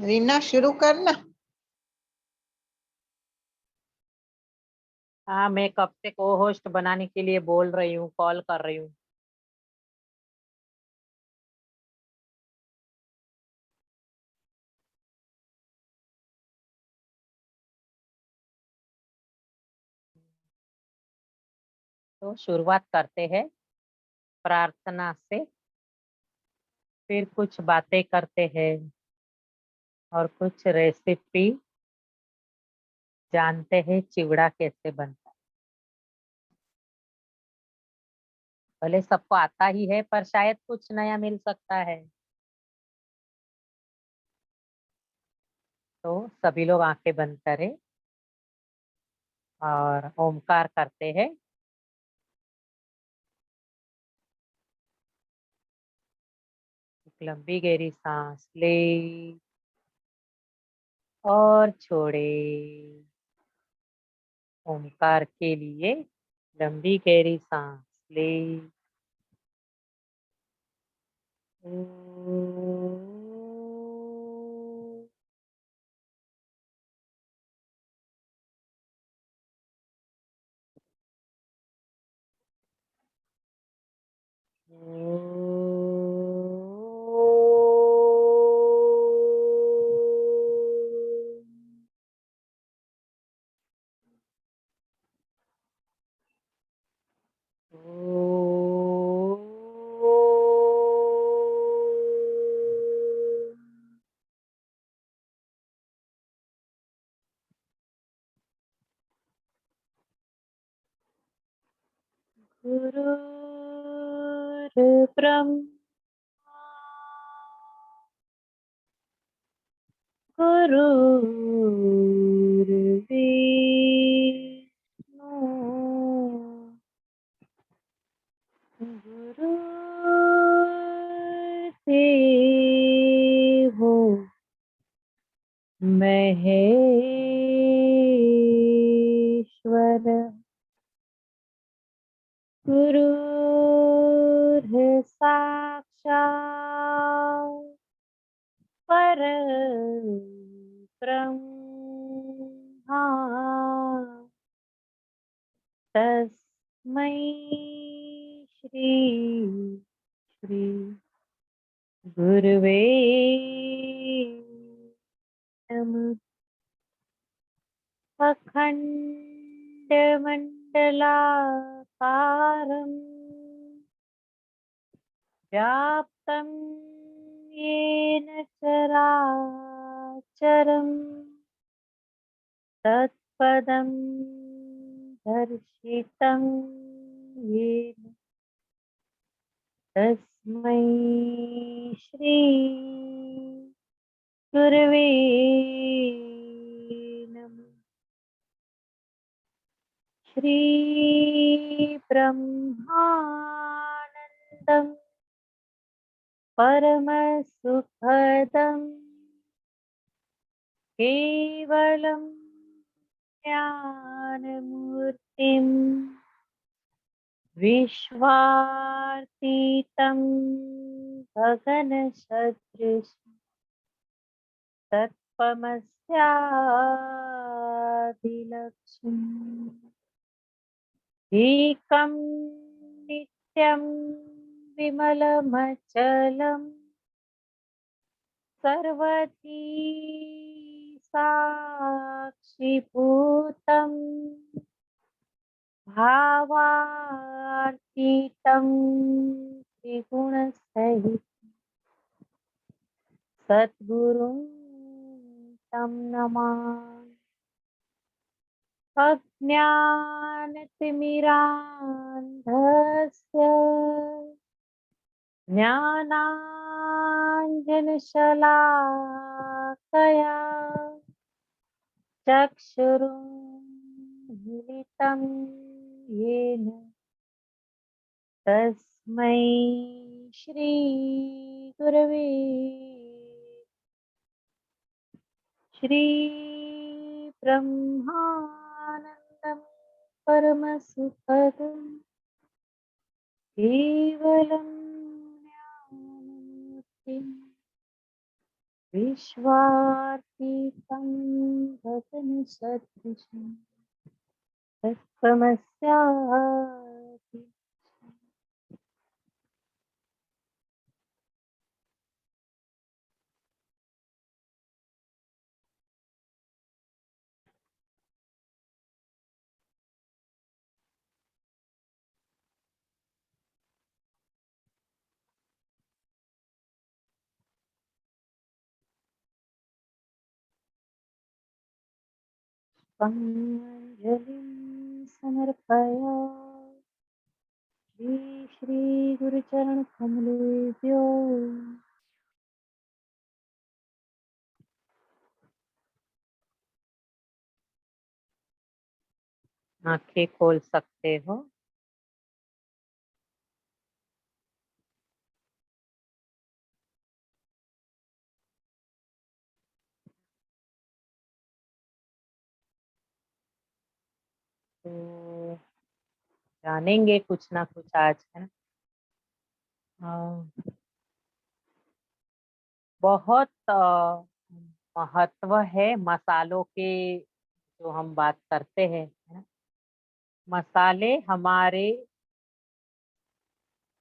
रीना शुरू करना। हाँ, मैं कब से को होस्ट बनाने के लिए बोल रही हूँ, कॉल कर रही हूँ। तो शुरुआत करते हैं प्रार्थना से, फिर कुछ बातें करते हैं और कुछ रेसिपी जानते हैं चिवड़ा कैसे बनता है। भले सबको आता ही है पर शायद कुछ नया मिल सकता है। तो सभी लोग आंखें बंद करें और ओमकार करते हैं। एक लंबी गहरी सांस ले और छोड़े। ओमकार के लिए लंबी गहरी सांस ले। गुरुर्ब्रह्मा गुरुर्विष्णु गुरुर्देवो महेश्वर साक्षात् परब्रह्मा तस्मै श्री श्री गुरुवे नमः। अखण्डमण्डलाकारम् व्याप्तं येन चराचरम् तत्पदं दर्शितं येन तस्मै श्री गुरवे नमः। श्री ब्रह्मानन्दं परमसुखदं केवलं ज्ञानमूर्तिं विश्वातीतं गगनसदृशं तत्त्वमस्यादिलक्ष्यम् एकं नित्यं विमलमचलं सर्वधी साक्षिभूतं भावातीतं त्रिगुणसहितं सद्गुरुं तं नमामि। अज्ञानतिमिरान्धस्य ज्ञानाञ्जनशलाकया चक्षुरुन्मिलितं येन तस्मै श्री गुरवे श्री ब्रह्मानन्दं परमसुखदं केवलं ज्ञानमूर्तिं विश्वातीतं गगनसदृशं तत्त्वमस्यादिलक्ष्यम्। अंजलिं समर्पयामि श्री गुरुचरण कमलेभ्यो। आंखें खोल सकते हो। तो जानेंगे कुछ ना कुछ आज, है ना। बहुत महत्व है मसालों के, जो हम बात करते हैं, है ना। मसाले हमारे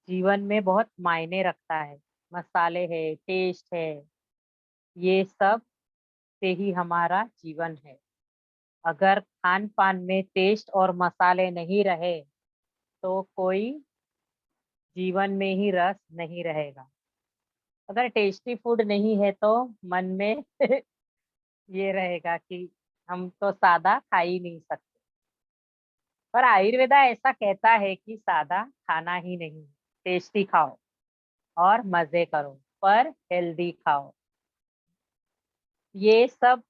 जीवन में बहुत मायने रखता है। मसाले है, टेस्ट है, ये सब से ही हमारा जीवन है। अगर खान पान में टेस्ट और मसाले नहीं रहे तो कोई जीवन में ही रस नहीं रहेगा। अगर टेस्टी फूड नहीं है तो मन में ये रहेगा कि हम तो सादा खा ही नहीं सकते। पर आयुर्वेदा ऐसा कहता है कि सादा खाना ही नहीं, टेस्टी खाओ और मजे करो, पर हेल्दी खाओ। ये सब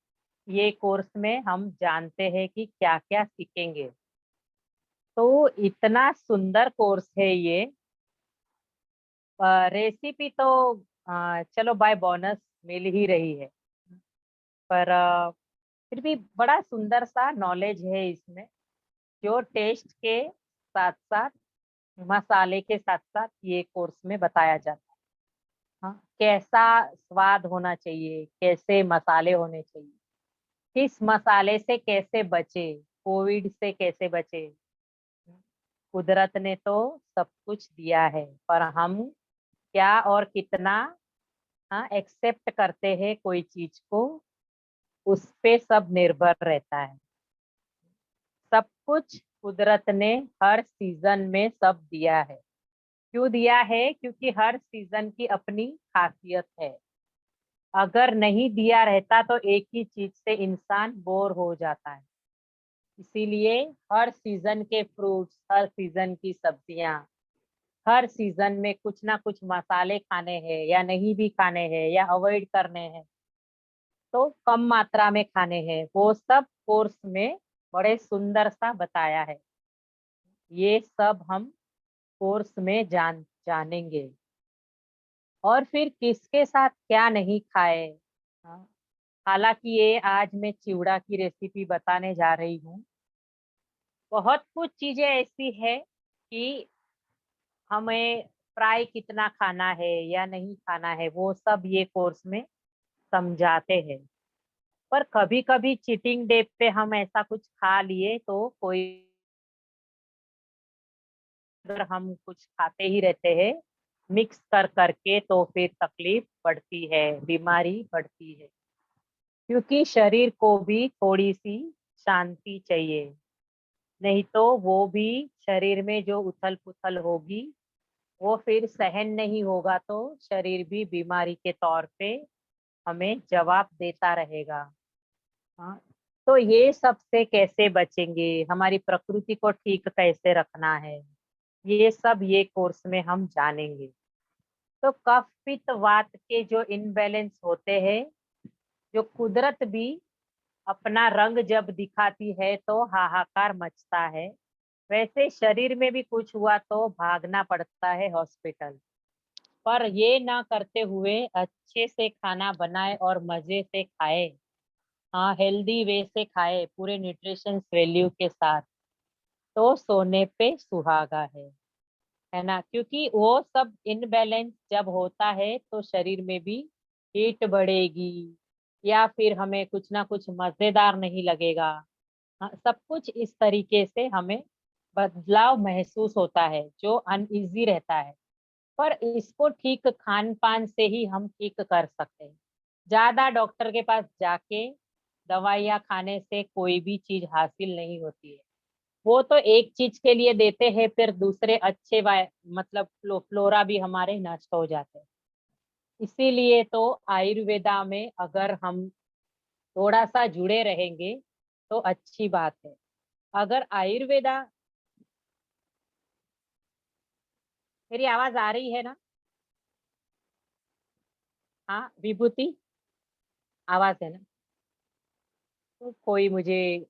ये कोर्स में हम जानते हैं कि क्या क्या सीखेंगे। तो इतना सुंदर कोर्स है ये। रेसिपी तो चलो बाय बोनस मिल ही रही है, पर फिर भी बड़ा सुंदर सा नॉलेज है इसमें, जो टेस्ट के साथ साथ, मसाले के साथ साथ ये कोर्स में बताया जाता है। हाँ, कैसा स्वाद होना चाहिए, कैसे मसाले होने चाहिए, किस मसाले से कैसे बचे, कोविड से कैसे बचे। कुदरत ने तो सब कुछ दिया है, पर हम क्या और कितना एक्सेप्ट करते हैं कोई चीज को, उस पे सब निर्भर रहता है। सब कुछ कुदरत ने हर सीजन में सब दिया है। क्यों दिया है? क्योंकि हर सीजन की अपनी खासियत है। अगर नहीं दिया रहता तो एक ही चीज से इंसान बोर हो जाता है। इसीलिए हर सीजन के फ्रूट्स, हर सीजन की सब्जियां, हर सीजन में कुछ ना कुछ मसाले खाने हैं या नहीं भी खाने हैं या अवॉइड करने हैं, तो कम मात्रा में खाने हैं, वो सब कोर्स में बड़े सुंदर सा बताया है। ये सब हम कोर्स में जानेंगे। और फिर किसके साथ क्या नहीं खाए। हाँ, हालांकि ये आज मैं चिवड़ा की रेसिपी बताने जा रही हूँ। बहुत कुछ चीजें ऐसी है कि हमें फ्राई कितना खाना है या नहीं खाना है, वो सब ये कोर्स में समझाते हैं। पर कभी कभी चीटिंग डे पे हम ऐसा कुछ खा लिए तो कोई, अगर हम कुछ खाते ही रहते हैं मिक्स कर करके, तो फिर तकलीफ बढ़ती है, बीमारी बढ़ती है। क्योंकि शरीर को भी थोड़ी सी शांति चाहिए, नहीं तो वो भी शरीर में जो उथल पुथल होगी वो फिर सहन नहीं होगा, तो शरीर भी बीमारी के तौर पे हमें जवाब देता रहेगा। हाँ, तो ये सब से कैसे बचेंगे, हमारी प्रकृति को ठीक कैसे रखना है, ये सब ये कोर्स में हम जानेंगे। तो कफ पित्त वात के जो इनबैलेंस होते हैं, जो कुदरत भी अपना रंग जब दिखाती है तो हाहाकार मचता है, वैसे शरीर में भी कुछ हुआ तो भागना पड़ता है हॉस्पिटल। पर ये ना करते हुए अच्छे से खाना बनाए और मजे से खाए। हाँ, हेल्दी वे से खाए पूरे न्यूट्रिशन वैल्यू के साथ, तो सोने पे सुहागा है ना। क्योंकि वो सब इनबैलेंस जब होता है तो शरीर में भी हीट बढ़ेगी या फिर हमें कुछ ना कुछ मजेदार नहीं लगेगा। हाँ, सब कुछ इस तरीके से हमें बदलाव महसूस होता है जो अनइजी रहता है। पर इसको ठीक खान पान से ही हम ठीक कर सकते हैं। ज्यादा डॉक्टर के पास जाके दवाइयाँ खाने से कोई भी चीज हासिल नहीं होती है। वो तो एक चीज के लिए देते हैं, फिर दूसरे अच्छे मतलब फ्लोरा भी हमारे नष्ट हो जाते हैं। इसीलिए तो आयुर्वेदा में अगर हम थोड़ा सा जुड़े रहेंगे तो अच्छी बात है। अगर आयुर्वेदा, मेरी आवाज आ रही है ना? हाँ विभूति, आवाज है ना? तो कोई मुझे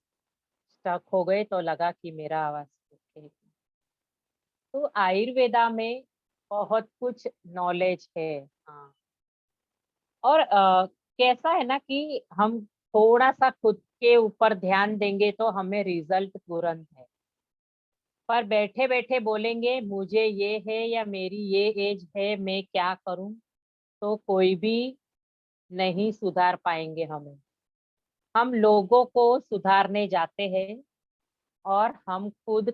स्टक हो गए तो लगा कि मेरा आवाज है। तो आयुर्वेदा में बहुत कुछ नॉलेज है। हाँ, और कैसा है ना कि हम थोड़ा सा खुद के ऊपर ध्यान देंगे तो हमें रिजल्ट तुरंत है। पर बैठे बैठे बोलेंगे मुझे ये है या मेरी ये एज है, मैं क्या करूं, तो कोई भी नहीं सुधार पाएंगे हमें। हम लोगों को सुधारने जाते हैं और हम खुद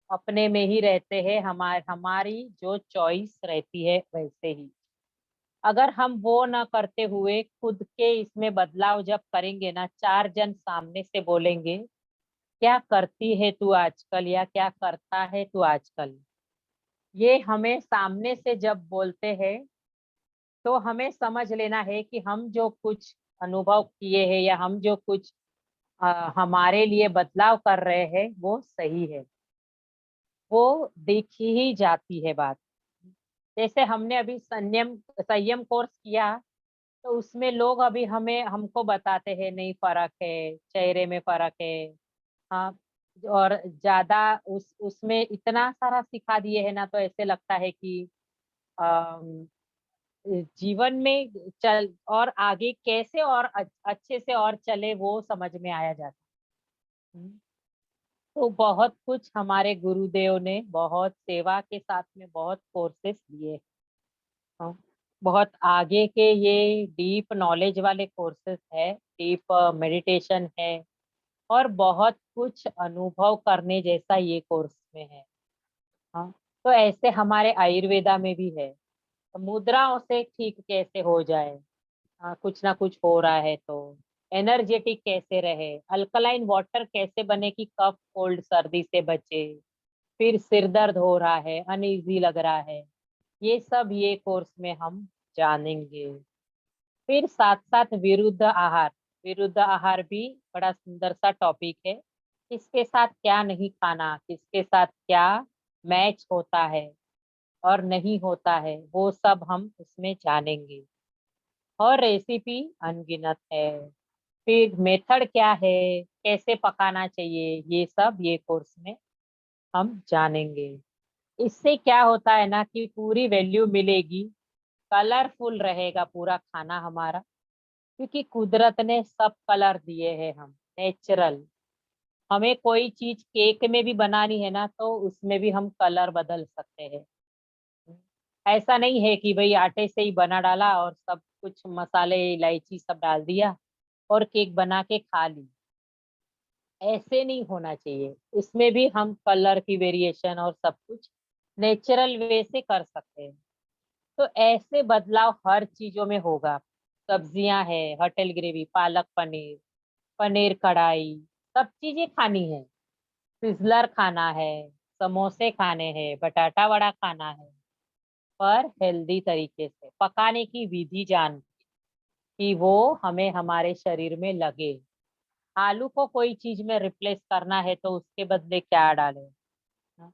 अपने में ही रहते हैं। हमारी जो चॉइस रहती है वैसे ही, अगर हम वो ना करते हुए खुद के इसमें बदलाव जब करेंगे ना, चार जन सामने से बोलेंगे क्या करती है तू आजकल या क्या करता है तू आजकल, ये हमें सामने से जब बोलते हैं तो हमें समझ लेना है कि हम जो कुछ अनुभव किए हैं या हम जो कुछ हमारे लिए बदलाव कर रहे हैं वो सही है। वो देखी ही जाती है बात। जैसे हमने अभी संयम संयम कोर्स किया, तो उसमें लोग अभी हमें हमको बताते हैं नहीं फर्क है, चेहरे में फर्क है। हाँ, और ज्यादा उसमें इतना सारा सिखा दिए है ना, तो ऐसे लगता है कि अम, जीवन में चल और आगे कैसे और अच्छे से और चले वो समझ में आया जाता है। तो बहुत कुछ हमारे गुरुदेव ने बहुत सेवा के साथ में बहुत कोर्सेस दिए। हाँ, बहुत आगे के ये डीप नॉलेज वाले कोर्सेस है, डीप मेडिटेशन है, और बहुत कुछ अनुभव करने जैसा ये कोर्स में है। हाँ, तो ऐसे हमारे आयुर्वेदा में भी है। तो मुद्राओं से ठीक कैसे हो जाए, हाँ, कुछ ना कुछ हो रहा है तो एनर्जेटिक कैसे रहे, अल्कलाइन वाटर कैसे बने कि कफ कोल्ड सर्दी से बचे, फिर सिर दर्द हो रहा है, अनईजी लग रहा है, ये सब ये कोर्स में हम जानेंगे। फिर साथ साथ विरुद्ध आहार, विरुद्ध आहार भी बड़ा सुंदर सा टॉपिक है। किसके साथ क्या नहीं खाना, किसके साथ क्या मैच होता है और नहीं होता है, वो सब हम उसमें जानेंगे। और रेसिपी अनगिनत है। फिर मेथड क्या है, कैसे पकाना चाहिए, ये सब ये कोर्स में हम जानेंगे। इससे क्या होता है ना कि पूरी वैल्यू मिलेगी, कलरफुल रहेगा पूरा खाना हमारा, क्योंकि कुदरत ने सब कलर दिए हैं हम नेचुरल। हमें कोई चीज केक में भी बनानी है ना, तो उसमें भी हम कलर बदल सकते हैं। ऐसा नहीं है कि भाई आटे से ही बना डाला और सब कुछ मसाले इलायची सब डाल दिया और केक बना के खा ली। ऐसे नहीं होना चाहिए, इसमें भी हम कलर की वेरिएशन और सब कुछ नेचुरल वे से कर सकते हैं। तो ऐसे बदलाव हर चीजों में होगा। सब्जियां है, होटल ग्रेवी, पालक पनीर, पनीर कढ़ाई, सब चीजें खानी है। सिजलर खाना है, समोसे खाने हैं, बटाटा वड़ा खाना है, पर हेल्दी तरीके से पकाने की विधि जान कि वो हमें हमारे शरीर में लगे। आलू को कोई चीज में रिप्लेस करना है तो उसके बदले क्या डालें। हाँ?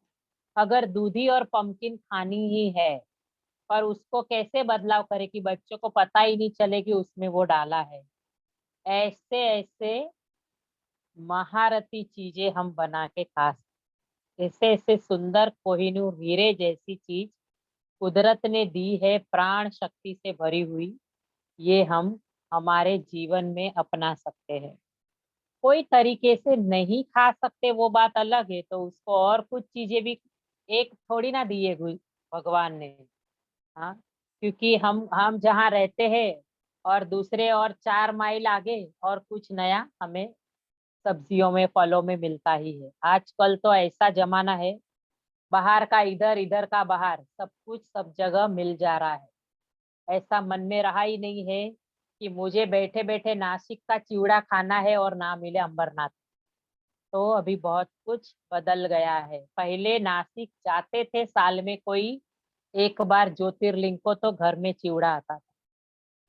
अगर दूधी और पंपकिन खानी ही है, पर उसको कैसे बदलाव करें कि बच्चों को पता ही नहीं चले कि उसमें वो डाला है। ऐसे ऐसे महारती चीजें हम बना के खा सकते। ऐसे ऐसे सुंदर कोहिनूर हीरे जैसी चीज कुदरत ने दी है, प्राण शक्ति से भरी हुई, ये हम हमारे जीवन में अपना सकते हैं। कोई तरीके से नहीं खा सकते वो बात अलग है, तो उसको और कुछ चीजें भी एक थोड़ी ना दिए भगवान ने। हाँ, क्योंकि हम जहाँ रहते हैं और दूसरे और 4 माइल आगे और कुछ नया हमें सब्जियों में फलों में मिलता ही है। आजकल तो ऐसा जमाना है, बाहर का इधर, इधर का बाहर, सब कुछ सब जगह मिल जा रहा है। ऐसा मन में रहा ही नहीं है कि मुझे बैठे बैठे नासिक का चिवड़ा खाना है और ना मिले अंबरनाथ। तो अभी बहुत कुछ बदल गया है। पहले नासिक जाते थे साल में कोई एक बार ज्योतिर्लिंग को तो घर में चिवड़ा आता था।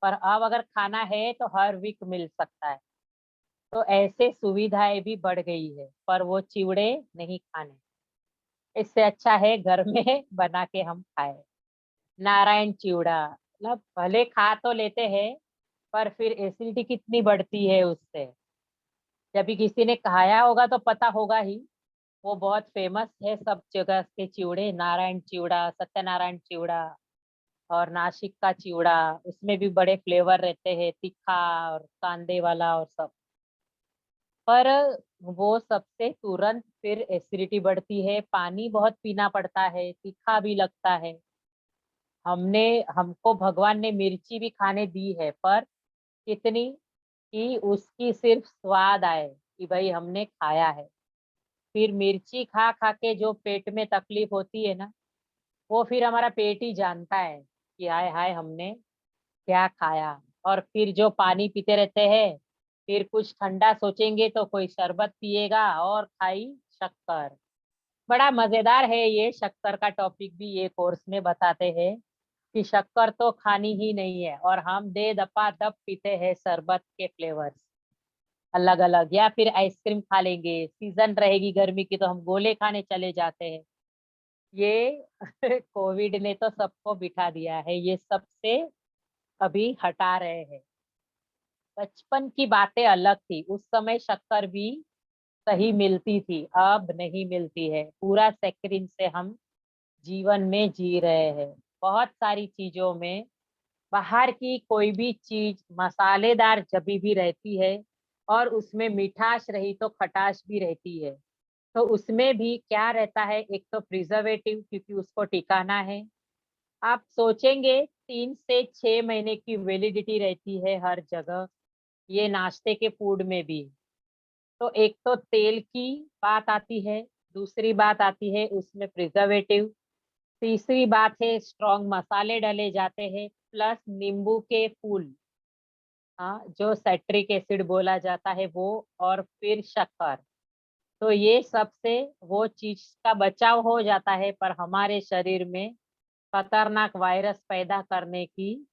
पर अब अगर खाना है तो हर वीक मिल सकता है। तो ऐसे सुविधाएं भी बढ़ गई है, पर वो चिवड़े नहीं खाने। इससे अच्छा है घर में बना के हम खाए। नारायण चिवड़ा, मतलब भले खा तो लेते हैं, पर फिर एसिडिटी कितनी बढ़ती है उससे। जब भी किसी ने खाया होगा तो पता होगा ही। वो बहुत फेमस है सब जगह के चिवड़े, नारायण चिवड़ा, सत्यनारायण चिवड़ा और नासिक का चिवड़ा। उसमें भी बड़े फ्लेवर रहते हैं, तीखा और कांदे वाला और सब। पर वो सबसे तुरंत फिर एसिडिटी बढ़ती है, पानी बहुत पीना पड़ता है, तीखा भी लगता है। हमने हमको भगवान ने मिर्ची भी खाने दी है, पर कितनी कि उसकी सिर्फ स्वाद आए कि भाई हमने खाया है। फिर मिर्ची खा खा के जो पेट में तकलीफ होती है ना, वो फिर हमारा पेट ही जानता है कि हाय हाय हमने क्या खाया। और फिर जो पानी पीते रहते हैं, फिर कुछ ठंडा सोचेंगे तो कोई शरबत पिएगा और खाई शक्कर। बड़ा मजेदार है ये शक्कर का टॉपिक भी, ये कोर्स में बताते हैं कि शक्कर तो खानी ही नहीं है और हम दे दपा दप पीते हैं शरबत के फ्लेवर्स अलग अलग। या फिर आइसक्रीम खा लेंगे, सीजन रहेगी गर्मी की तो हम गोले खाने चले जाते हैं। ये कोविड ने तो सबको बिठा दिया है, ये सबसे अभी हटा रहे हैं। बचपन की बातें अलग थी, उस समय शक्कर भी सही मिलती थी, अब नहीं मिलती है। पूरा सेक्रिन से हम जीवन में जी रहे हैं। बहुत सारी चीजों में बाहर की कोई भी चीज मसालेदार जभी भी रहती है और उसमें मिठास रही तो खटास भी रहती है। तो उसमें भी क्या रहता है, एक तो प्रिजर्वेटिव, क्योंकि उसको टिकाना है। आप सोचेंगे 3 से 6 महीने की वैलिडिटी रहती है हर जगह, ये नाश्ते के फूड में भी। तो एक तो तेल की बात आती है, दूसरी बात आती है उसमें प्रिजर्वेटिव, तीसरी बात है स्ट्रॉन्ग मसाले डाले जाते हैं, प्लस नींबू के फूल, हाँ, जो साइट्रिक एसिड बोला जाता है वो, और फिर शक्कर। तो ये सबसे वो चीज का बचाव हो जाता है, पर हमारे शरीर में खतरनाक वायरस पैदा करने की,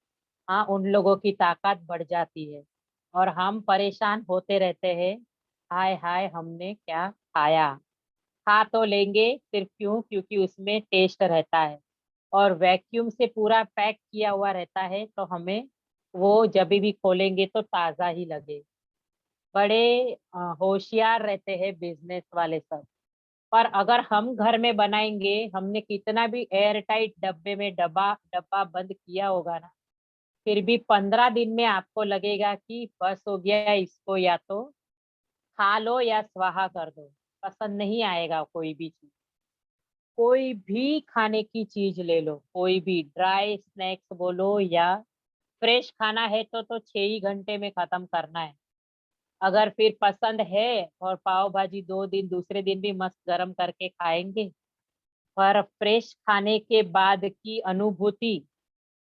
हाँ, उन लोगों की ताकत बढ़ जाती है। और हम परेशान होते रहते हैं, हाय हाय हमने क्या खाया। खा तो लेंगे, सिर्फ क्यों? क्योंकि उसमें टेस्ट रहता है और वैक्यूम से पूरा पैक किया हुआ रहता है, तो हमें वो जब भी खोलेंगे तो ताजा ही लगे। बड़े होशियार रहते हैं बिजनेस वाले सब। पर अगर हम घर में बनाएंगे, हमने कितना भी एयर टाइट डब्बे में डब्बा डब्बा बंद किया होगा ना, फिर भी 15 दिन में आपको लगेगा कि बस हो गया इसको, या तो खा लो या स्वाहा कर दो। पसंद नहीं आएगा कोई भी चीज। कोई भी खाने की चीज ले लो, कोई भी ड्राई स्नैक्स बोलो या फ्रेश खाना है तो 6 ही घंटे में खत्म करना है। अगर फिर पसंद है और पाव भाजी 2 दिन दूसरे दिन भी मस्त गरम करके खाएंगे। पर फ्रेश खाने के बाद की अनुभूति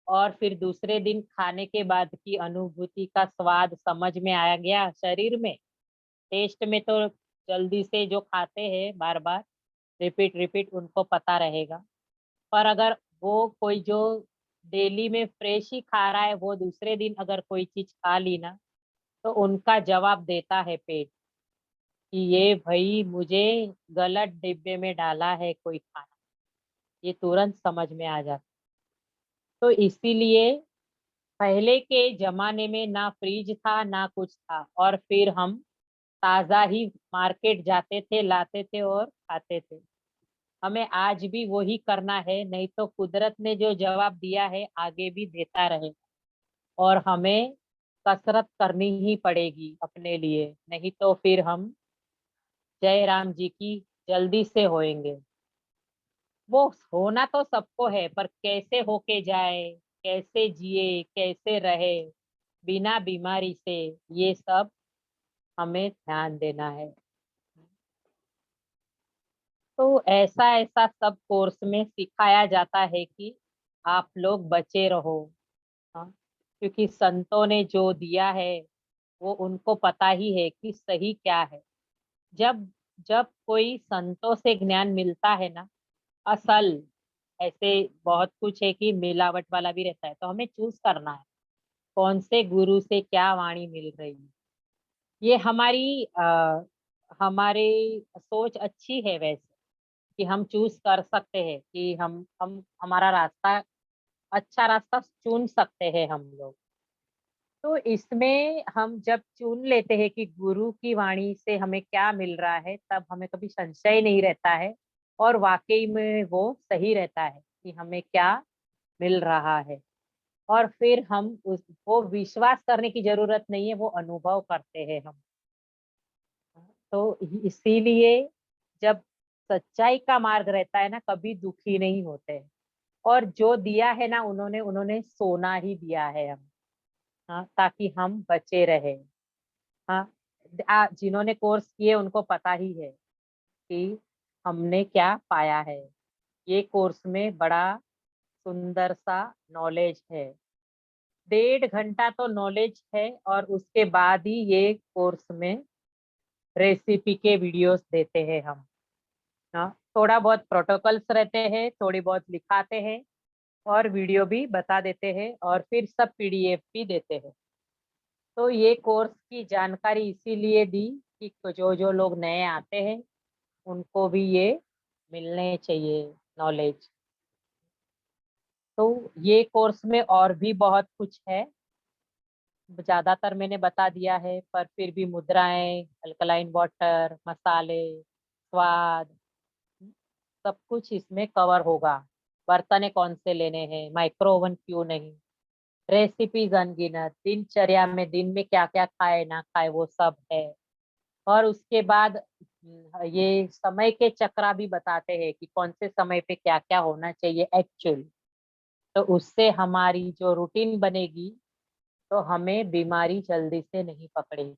और फिर दूसरे दिन खाने के बाद की अनुभूति का स्वाद समझ में आ गया शरीर में। टेस्ट में तो जल्दी से जो खाते हैं बार बार रिपीट रिपीट उनको पता रहेगा। पर अगर वो कोई जो डेली में फ्रेश ही खा रहा है, वो दूसरे दिन अगर कोई चीज खा ली ना, तो उनका जवाब देता है पेट कि ये भाई मुझे गलत डिब्बे में डाला है कोई खाना। ये तुरंत समझ में आ जाता। तो इसीलिए पहले के जमाने में ना फ्रिज था ना कुछ था, और फिर हम ताजा ही मार्केट जाते थे, लाते थे और खाते थे। हमें आज भी वही करना है, नहीं तो कुदरत ने जो जवाब दिया है आगे भी देता रहे। और हमें कसरत करनी ही पड़ेगी अपने लिए, नहीं तो फिर हम जय राम जी की जल्दी से होएंगे। वो होना तो सबको है, पर कैसे होके जाए, कैसे जिए, कैसे रहे, बिना बीमारी से, ये सब हमें ध्यान देना है। तो ऐसा ऐसा सब कोर्स में सिखाया जाता है कि आप लोग बचे रहो। हाँ, क्योंकि संतों ने जो दिया है वो उनको पता ही है कि सही क्या है। जब जब कोई संतों से ज्ञान मिलता है ना, असल, ऐसे बहुत कुछ है कि मिलावट वाला भी रहता है, तो हमें चूज करना है कौन से गुरु से क्या वाणी मिल रही है। ये हमारी सोच अच्छी है वैसे, कि हम चूज कर सकते हैं कि हम हमारा रास्ता, अच्छा रास्ता चुन सकते हैं हम लोग। तो इसमें हम जब चुन लेते हैं कि गुरु की वाणी से हमें क्या मिल रहा है, तब हमें कभी संशय नहीं रहता है, और वाकई में वो सही रहता है कि हमें क्या मिल रहा है। और फिर हम उस वो विश्वास करने की जरूरत नहीं है, वो अनुभव करते हैं हम। तो इसीलिए जब सच्चाई का मार्ग रहता है ना, कभी दुखी नहीं होते हैं। और जो दिया है ना उन्होंने उन्होंने सोना ही दिया है हम, हाँ, ताकि हम बचे रहे। हाँ, जिन्होंने कोर्स किए उनको पता ही है कि हमने क्या पाया है। ये कोर्स में बड़ा सुंदर सा नॉलेज है। 1.5 घंटा तो नॉलेज है, और उसके बाद ही ये कोर्स में रेसिपी के वीडियोस देते हैं हम। हाँ, थोड़ा बहुत प्रोटोकॉल्स रहते हैं, थोड़ी बहुत लिखाते हैं, और वीडियो भी बता देते हैं, और फिर सब पीडीएफ भी देते हैं। तो ये कोर्स की जानकारी इसीलिए दी कि जो जो लोग नए आते हैं उनको भी ये मिलने चाहिए नॉलेज। तो ये कोर्स में और भी बहुत कुछ है, ज्यादातर मैंने बता दिया है, पर फिर भी मुद्राएं, अल्कलाइन वाटर, मसाले, स्वाद, सब कुछ इसमें कवर होगा। बर्तन कौन से लेने हैं, माइक्रो ओवन क्यों नहीं, रेसिपीज अनगिनत, दिनचर्या में दिन में क्या क्या खाए ना खाए वो सब है। और उसके बाद ये समय के चक्रा भी बताते हैं कि कौन से समय पे क्या क्या होना चाहिए एक्चुअल। तो उससे हमारी जो रूटीन बनेगी, तो हमें बीमारी जल्दी से नहीं पकड़ेगी।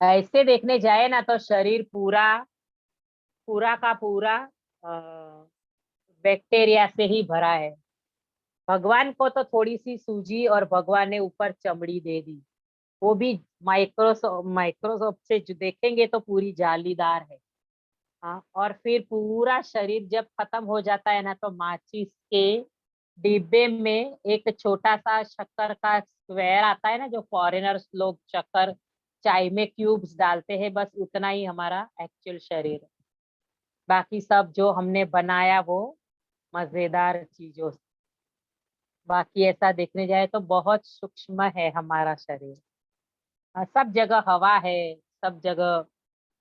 ऐसे देखने जाए ना तो शरीर पूरा पूरा का पूरा बैक्टीरिया से ही भरा है। भगवान को तो थोड़ी सी सूजी और भगवान ने ऊपर चमड़ी दे दी, वो भी माइक्रोस्कोप से जो देखेंगे तो पूरी जालीदार है। हाँ, और फिर पूरा शरीर जब खत्म हो जाता है ना, तो माचिस के डिब्बे में एक छोटा सा शक्कर का स्क्वायर आता है ना, जो फॉरेनर्स लोग शक्कर चाय में क्यूब्स डालते हैं, बस उतना ही हमारा एक्चुअल शरीर है। बाकी सब जो हमने बनाया वो मजेदार चीजों से। बाकी ऐसा देखने जाए तो बहुत सूक्ष्म है हमारा शरीर। हाँ, सब जगह हवा है, सब जगह।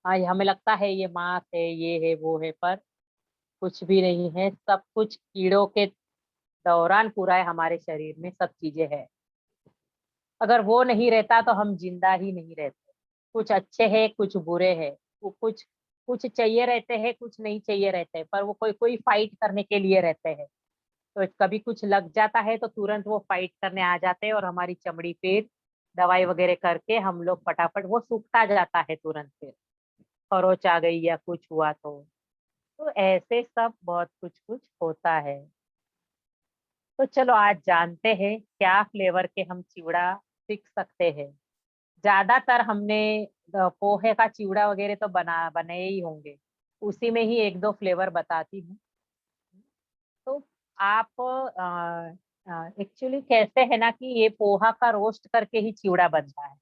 हाँ, हमें लगता है ये मांस है, ये है, वो है, पर कुछ भी नहीं है। सब कुछ कीड़ों के दौरान पूरा है, हमारे शरीर में सब चीजें हैं। अगर वो नहीं रहता तो हम जिंदा ही नहीं रहते। कुछ अच्छे हैं, कुछ बुरे हैं। वो कुछ कुछ चाहिए रहते हैं, कुछ नहीं चाहिए रहते हैं, पर वो कोई कोई फाइट करने के लिए रहते हैं। तो कभी कुछ लग जाता है तो तुरंत वो फाइट करने आ जाते हैं, और हमारी चमड़ी फिर दवाई वगैरह करके हम लोग फटाफट वो सूखता जाता है तुरंत। फिर खरोच आ गई या कुछ हुआ तो ऐसे सब बहुत कुछ कुछ होता है। तो चलो आज जानते हैं क्या फ्लेवर के हम चिवड़ा सीख सकते हैं। ज्यादातर हमने पोहे का चिवड़ा वगैरह तो बने ही होंगे, उसी में ही एक दो फ्लेवर बताती हूँ। तो आप एक्चुअली कैसे है ना कि ये पोहा का रोस्ट करके ही चिवड़ा बनता है।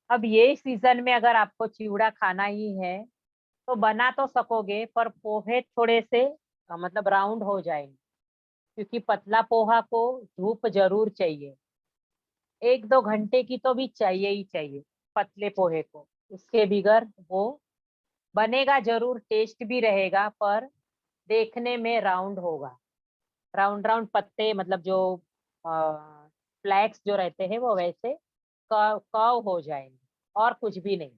अब ये सीजन में अगर आपको चिवड़ा खाना ही है तो बना तो सकोगे, पर पोहे थोड़े से मतलब राउंड हो जाएंगे, क्योंकि पतला पोहा को धूप जरूर चाहिए। 1-2 घंटे की तो भी चाहिए ही चाहिए पतले पोहे को। उसके बिगर वो बनेगा जरूर, टेस्ट भी रहेगा, पर देखने में राउंड होगा। राउंड राउंड पत्ते, मतलब जो फ्लैक्स जो रहते हैं वो वैसे कर्व हो जाएंगे, और कुछ भी नहीं।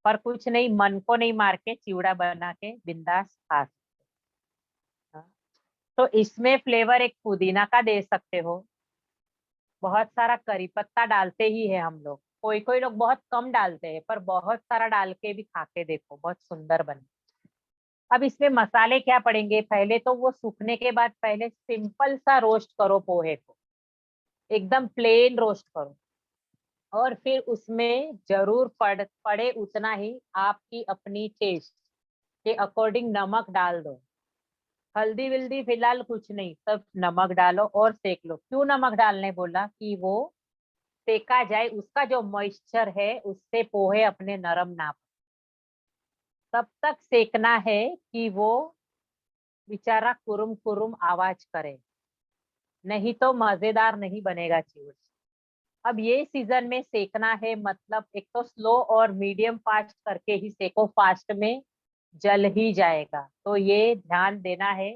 पर कुछ नहीं, मन को नहीं मार के चिवड़ा बना के बिंदास खा सकते हैं। तो इसमें फ्लेवर एक पुदीना का दे सकते हो, बहुत सारा करी पत्ता डालते ही है हम लोग, कोई कोई लोग बहुत कम डालते हैं, पर बहुत सारा डाल के भी खा के देखो, बहुत सुंदर बने। अब इसमें मसाले क्या पड़ेंगे, पहले तो वो सूखने के बाद पहले सिंपल सा रोस्ट करो पोहे को, एकदम प्लेन रोस्ट करो। और फिर उसमें जरूर पड़े उतना ही आपकी अपनी टेस्ट के अकॉर्डिंग नमक डाल दो। हल्दी विल्दी फिलहाल कुछ नहीं, सब नमक डालो और सेक लो। क्यों नमक डालने बोला, कि वो सेका जाए, उसका जो मॉइस्चर है उससे पोहे अपने नरम ना तब तक सेकना है कि वो बेचारा कुरुम कुरुम आवाज करे, नहीं तो मजेदार नहीं बनेगा चिवड़ा। अब ये सीजन में सेकना है, मतलब एक तो स्लो और मीडियम फास्ट करके ही सेको, फास्ट में जल ही जाएगा, तो ये ध्यान देना है।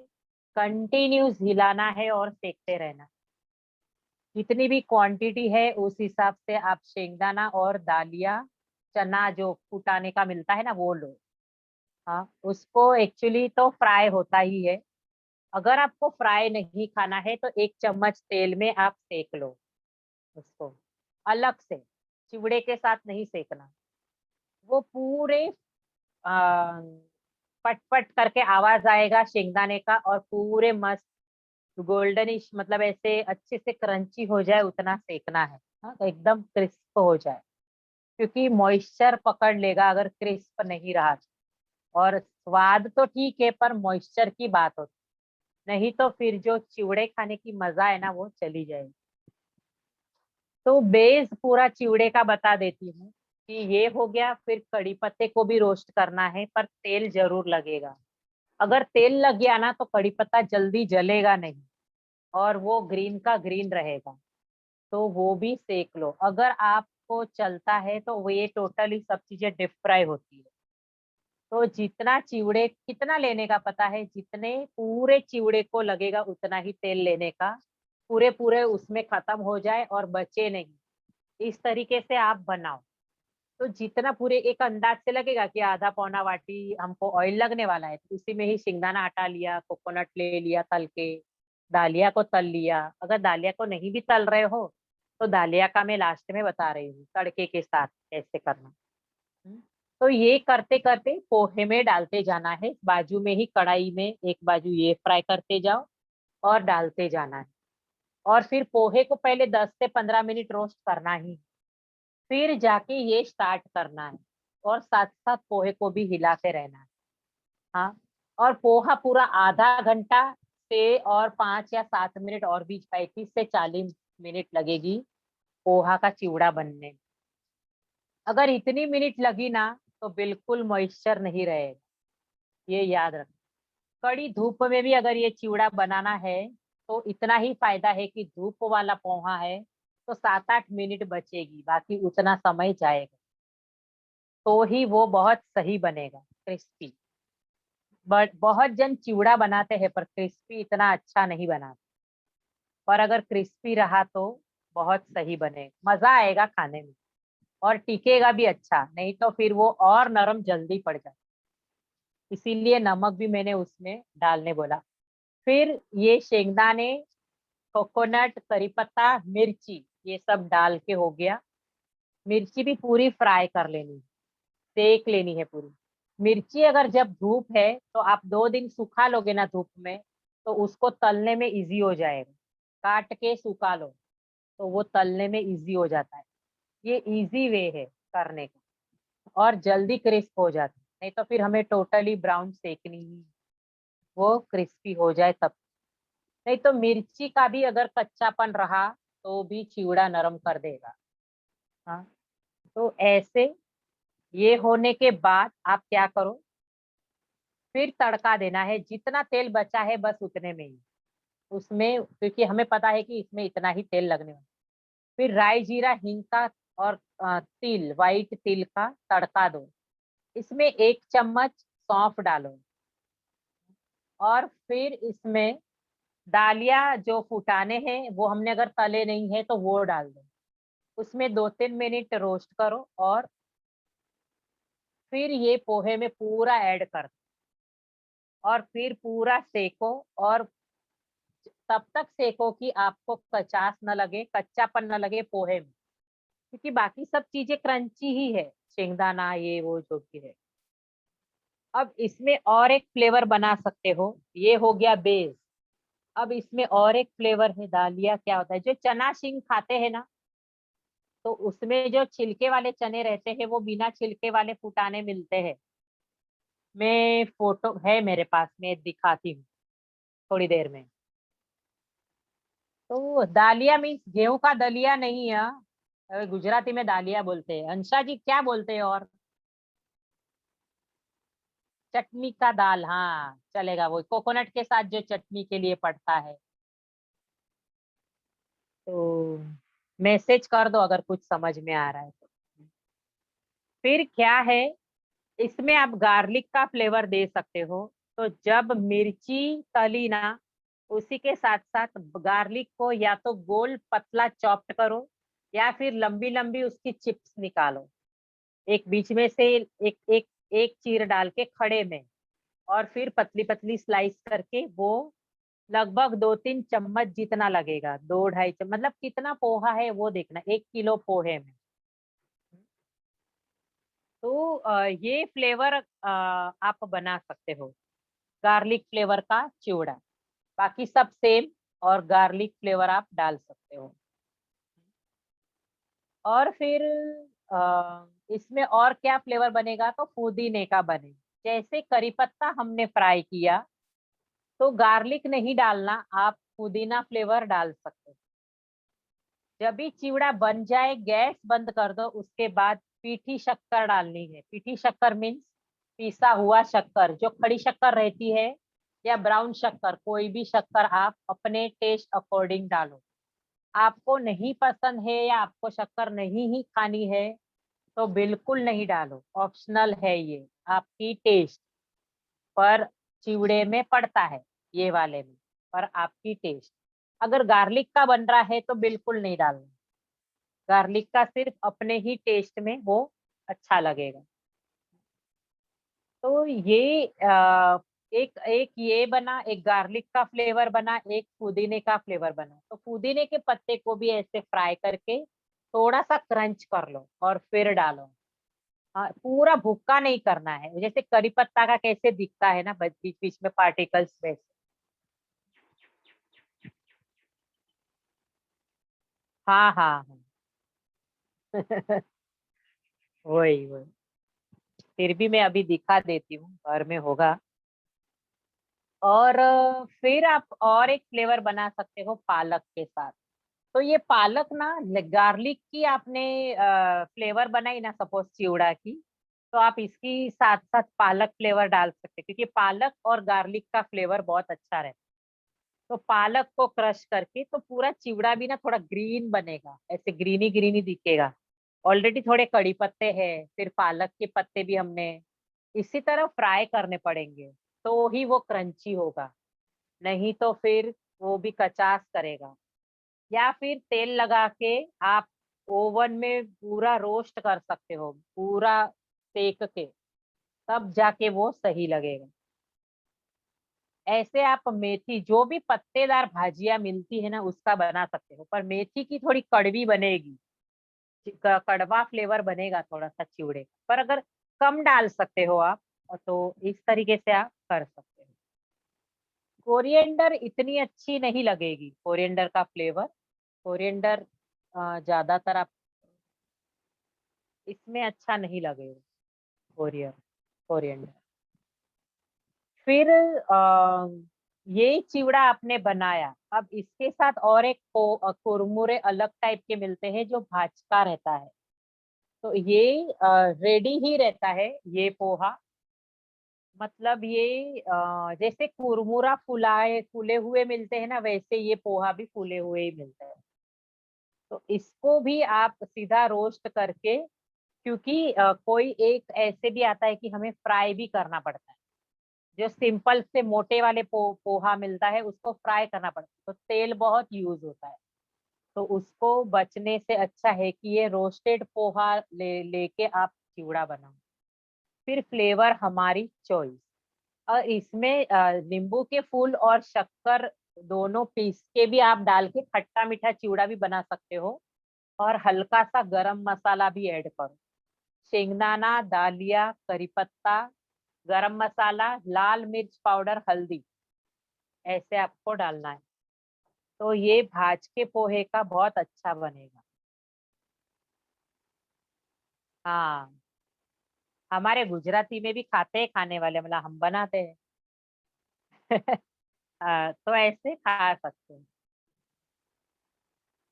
कंटिन्यूस हिलाना है और सेकते रहना। जितनी भी क्वांटिटी है उस हिसाब से आप शेंगदाना और दालिया, चना जो फुटाने का मिलता है ना वो लो। हाँ, उसको एक्चुअली तो फ्राई होता ही है। अगर आपको फ्राई नहीं खाना है तो 1 चम्मच तेल में आप सेक लो उसको, अलग से, चिवड़े के साथ नहीं सेकना। वो पूरे आ, पट पट करके आवाज आएगा शेंगदाने का, और पूरे मस्त गोल्डनिश, मतलब ऐसे अच्छे से क्रंची हो जाए उतना सेकना है। हाँ, तो एकदम क्रिस्प हो जाए, क्योंकि मॉइस्चर पकड़ लेगा अगर क्रिस्प नहीं रहा तो। और स्वाद तो ठीक है, पर मॉइस्चर की बात होती, नहीं तो फिर जो चिवड़े खाने की मजा है ना वो चली जाएगी। तो बेस पूरा चिवड़े का बता देती हूँ कि ये हो गया। फिर कड़ी पत्ते को भी रोस्ट करना है, पर तेल जरूर लगेगा। अगर तेल लग गया ना तो कड़ी पत्ता जल्दी जलेगा नहीं, और वो ग्रीन का ग्रीन रहेगा। तो वो भी सेक लो। अगर आपको चलता है तो वो ये टोटली सब चीजें डीप फ्राई होती है। तो जितना चिवड़े कितना लेने का पता है, जितने पूरे चिवड़े को लगेगा उतना ही तेल लेने का, पूरे पूरे उसमें खत्म हो जाए और बचे नहीं। इस तरीके से आप बनाओ। तो जितना पूरे एक अंदाज से लगेगा कि आधा पौना वाटी हमको ऑयल लगने वाला है, तो उसी में ही शेंगदाना आटा लिया, कोकोनट ले लिया तल के, दालिया को तल लिया। अगर दालिया को नहीं भी तल रहे हो तो दालिया का मैं लास्ट में बता रही हूँ तड़के के साथ कैसे करना। हम्म। तो ये करते करते पोहे में डालते जाना है, बाजू में ही कढ़ाई में एक बाजू ये फ्राई करते जाओ और डालते जाना है। और फिर पोहे को पहले 10 से 15 मिनट रोस्ट करना ही, फिर जाके ये स्टार्ट करना है। और साथ साथ पोहे को भी हिलाते रहना है। हाँ, और पोहा पूरा आधा घंटा से और 5 या 7 मिनट और भी, 35 से 40 मिनट लगेगी पोहा का चिवड़ा बनने में। अगर इतनी मिनट लगी ना तो बिल्कुल मॉइस्चर नहीं रहेगा, ये याद रख। कड़ी धूप में भी अगर ये चिवड़ा बनाना है तो इतना ही फायदा है कि धूप वाला पोहा है तो 7-8 मिनट बचेगी, बाकी उतना समय जाएगा, तो ही वो बहुत सही बनेगा, क्रिस्पी। बट बहुत जन चिवड़ा बनाते हैं पर क्रिस्पी इतना अच्छा नहीं बनाते। पर अगर क्रिस्पी रहा तो बहुत सही बनेगा, मजा आएगा खाने में। और टिकेगा भी अच्छा, नहीं तो फिर वो और नरम जल्दी पड़ जाए। इसीलिए नमक भी मैंने उसमें डालने बोला। फिर ये शेंगदाने, कोकोनट, करी पत्ता, मिर्ची, ये सब डाल के हो गया। मिर्ची भी पूरी फ्राई कर लेनी, सेक लेनी है पूरी। मिर्ची अगर जब धूप है तो आप 2 दिन सुखा लोगे ना धूप में, तो उसको तलने में इजी हो जाएगा। काट के सुखा लो तो वो तलने में इजी हो जाता है। ये इजी वे है करने का, और जल्दी क्रिस्प हो जाता है। नहीं तो फिर हमें टोटली ब्राउन सेकनी ही, वो क्रिस्पी हो जाए तब। नहीं तो मिर्ची का भी अगर कच्चापन रहा तो भी चिवड़ा नरम कर देगा। हाँ, तो ऐसे ये होने के बाद आप क्या करो, फिर तड़का देना है। जितना तेल बचा है बस उतने में ही, उसमें, क्योंकि हमें पता है कि इसमें इतना ही तेल लगने वाला। फिर राई जीरा हिंग का और तिल, वाइट तिल का तड़का दो। इसमें 1 चम्मच सौंफ डालो। और फिर इसमें दालिया जो फुटाने हैं वो हमने अगर तले नहीं है तो वो डाल दो। उसमें 2-3 मिनट रोस्ट करो, और फिर ये पोहे में पूरा ऐड कर दो, और फिर पूरा सेको। और तब तक सेको कि आपको कचास न लगे, कच्चापन न लगे पोहे में, क्योंकि बाकी सब चीजें क्रंची ही है, शेंगदाना ये वो जो भी है। अब इसमें और एक फ्लेवर बना सकते हो, ये हो गया बेस। अब इसमें और एक फ्लेवर है, दालिया क्या होता है, जो चना शिंग खाते हैं ना, तो उसमें जो छिलके वाले चने रहते हैं वो बिना छिलके वाले फुटाने मिलते हैं। मैं फोटो है मेरे पास में, दिखाती हूँ थोड़ी देर में। तो दालिया मीन्स गेहूं का दलिया नहीं है, गुजराती में दालिया बोलते हैं। अंशा जी क्या बोलते हैं? और चटनी का दाल, हाँ चलेगा, वो कोकोनट के साथ जो चटनी के लिए पड़ता है। तो मैसेज कर दो अगर कुछ समझ में आ रहा है तो। फिर क्या है, इसमें आप गार्लिक का फ्लेवर दे सकते हो। तो जब मिर्ची तली ना, उसी के साथ साथ गार्लिक को या तो गोल पतला चॉप्ड करो, या फिर लंबी लंबी उसकी चिप्स निकालो, एक बीच में से एक एक एक चीर डाल के खड़े में, और फिर पतली पतली स्लाइस करके वो लगभग 2-3 चम्मच जितना लगेगा, 2-2.5 चम्मच, मतलब कितना पोहा है वो देखना, 1 किलो पोहे में। तो ये फ्लेवर आप बना सकते हो, गार्लिक फ्लेवर का चिवड़ा। बाकी सब सेम, और गार्लिक फ्लेवर आप डाल सकते हो। और फिर इसमें और क्या फ्लेवर बनेगा, तो पुदीने का बने। जैसे करी पत्ता हमने फ्राई किया, तो गार्लिक नहीं डालना, आप पुदीना फ्लेवर डाल सकते हो। जब भी चिवड़ा बन जाए गैस बंद कर दो, उसके बाद पीठी शक्कर डालनी है। पीठी शक्कर मीन्स पिसा हुआ शक्कर, जो खड़ी शक्कर रहती है, या ब्राउन शक्कर, कोई भी शक्कर आप अपने टेस्ट अकॉर्डिंग डालो। आपको नहीं पसंद है या आपको शक्कर नहीं ही खानी है, तो बिल्कुल नहीं डालो, ऑप्शनल है ये, आपकी टेस्ट पर चिवड़े में पड़ता है, ये वाले में, पर आपकी टेस्ट। अगर गार्लिक का बन रहा है तो बिल्कुल नहीं डालना, गार्लिक का सिर्फ अपने ही टेस्ट में वो अच्छा लगेगा। तो ये एक एक ये बना, एक गार्लिक का फ्लेवर बना, एक पुदीने का फ्लेवर बना। तो पुदीने के पत्ते को भी ऐसे फ्राई करके थोड़ा सा क्रंच कर लो और फिर डालो। हाँ, पूरा भुक्का नहीं करना है, जैसे करी पत्ता का कैसे दिखता है ना, बीच बीच में पार्टिकल्स वैसे। हाँ हाँ हाँ। वही वही। फिर भी मैं अभी दिखा देती हूँ, घर में होगा। और फिर आप और एक फ्लेवर बना सकते हो पालक के साथ। तो ये पालक ना, गार्लिक की आपने फ्लेवर बनाई ना सपोज चिवड़ा की, तो आप इसकी साथ साथ पालक फ्लेवर डाल सकते हैं, क्योंकि पालक और गार्लिक का फ्लेवर बहुत अच्छा रहता है। तो पालक को क्रश करके, तो पूरा चिवड़ा भी ना थोड़ा ग्रीन बनेगा, ऐसे ग्रीनी ग्रीनी दिखेगा। ऑलरेडी थोड़े कड़ी पत्ते हैं, फिर पालक के पत्ते भी हमने इसी तरह फ्राई करने पड़ेंगे, तो ही वो क्रंची होगा, नहीं तो फिर वो भी कचास करेगा। या फिर तेल लगा के आप ओवन में पूरा रोस्ट कर सकते हो, पूरा सेक के, तब जाके वो सही लगेगा। ऐसे आप मेथी, जो भी पत्तेदार भाजियां मिलती है ना, उसका बना सकते हो, पर मेथी की थोड़ी कड़वी बनेगी, कड़वा फ्लेवर बनेगा थोड़ा सा चिवड़े का। पर अगर कम डाल सकते हो आप, तो इस तरीके से आप कर सकते हो। कोरिएंडर इतनी अच्छी नहीं लगेगी, कोरिएंडर का फ्लेवर, कोरिएंडर ज्यादातर आप इसमें अच्छा नहीं लगेगा, कोरियर कोरिएंडर। फिर ये चिवड़ा आपने बनाया, अब इसके साथ और एक कुरमुरे अलग टाइप के मिलते हैं, जो भाजका रहता है। तो ये रेडी ही रहता है ये पोहा। मतलब ये जैसे कुरमुरा फुलाए फूले हुए मिलते हैं ना, वैसे ये पोहा भी फूले हुए ही मिलते हैं। तो इसको भी आप सीधा रोस्ट करके, क्योंकि कोई एक ऐसे भी आता है कि हमें फ्राई भी करना पड़ता है, जो सिंपल से मोटे वाले पोहा मिलता है उसको फ्राई करना पड़ता है, तो तेल बहुत यूज होता है। तो उसको बचने से अच्छा है कि ये रोस्टेड पोहा लेके आप चिवड़ा बनाओ। फिर फ्लेवर हमारी चॉइस, और इसमें नींबू के फूल और शक्कर दोनों पीस के भी आप डाल के खट्टा मीठा चिवड़ा भी बना सकते हो, और हल्का सा गरम मसाला भी ऐड करो। शेंगदाना, दालिया, करी पत्ता, गरम मसाला, लाल मिर्च पाउडर, हल्दी, ऐसे आपको डालना है। तो ये भाज के पोहे का बहुत अच्छा बनेगा। हाँ, हमारे गुजराती में भी खाते हैं, खाने वाले मतलब हम बनाते हैं। तो ऐसे खा सकते हैं।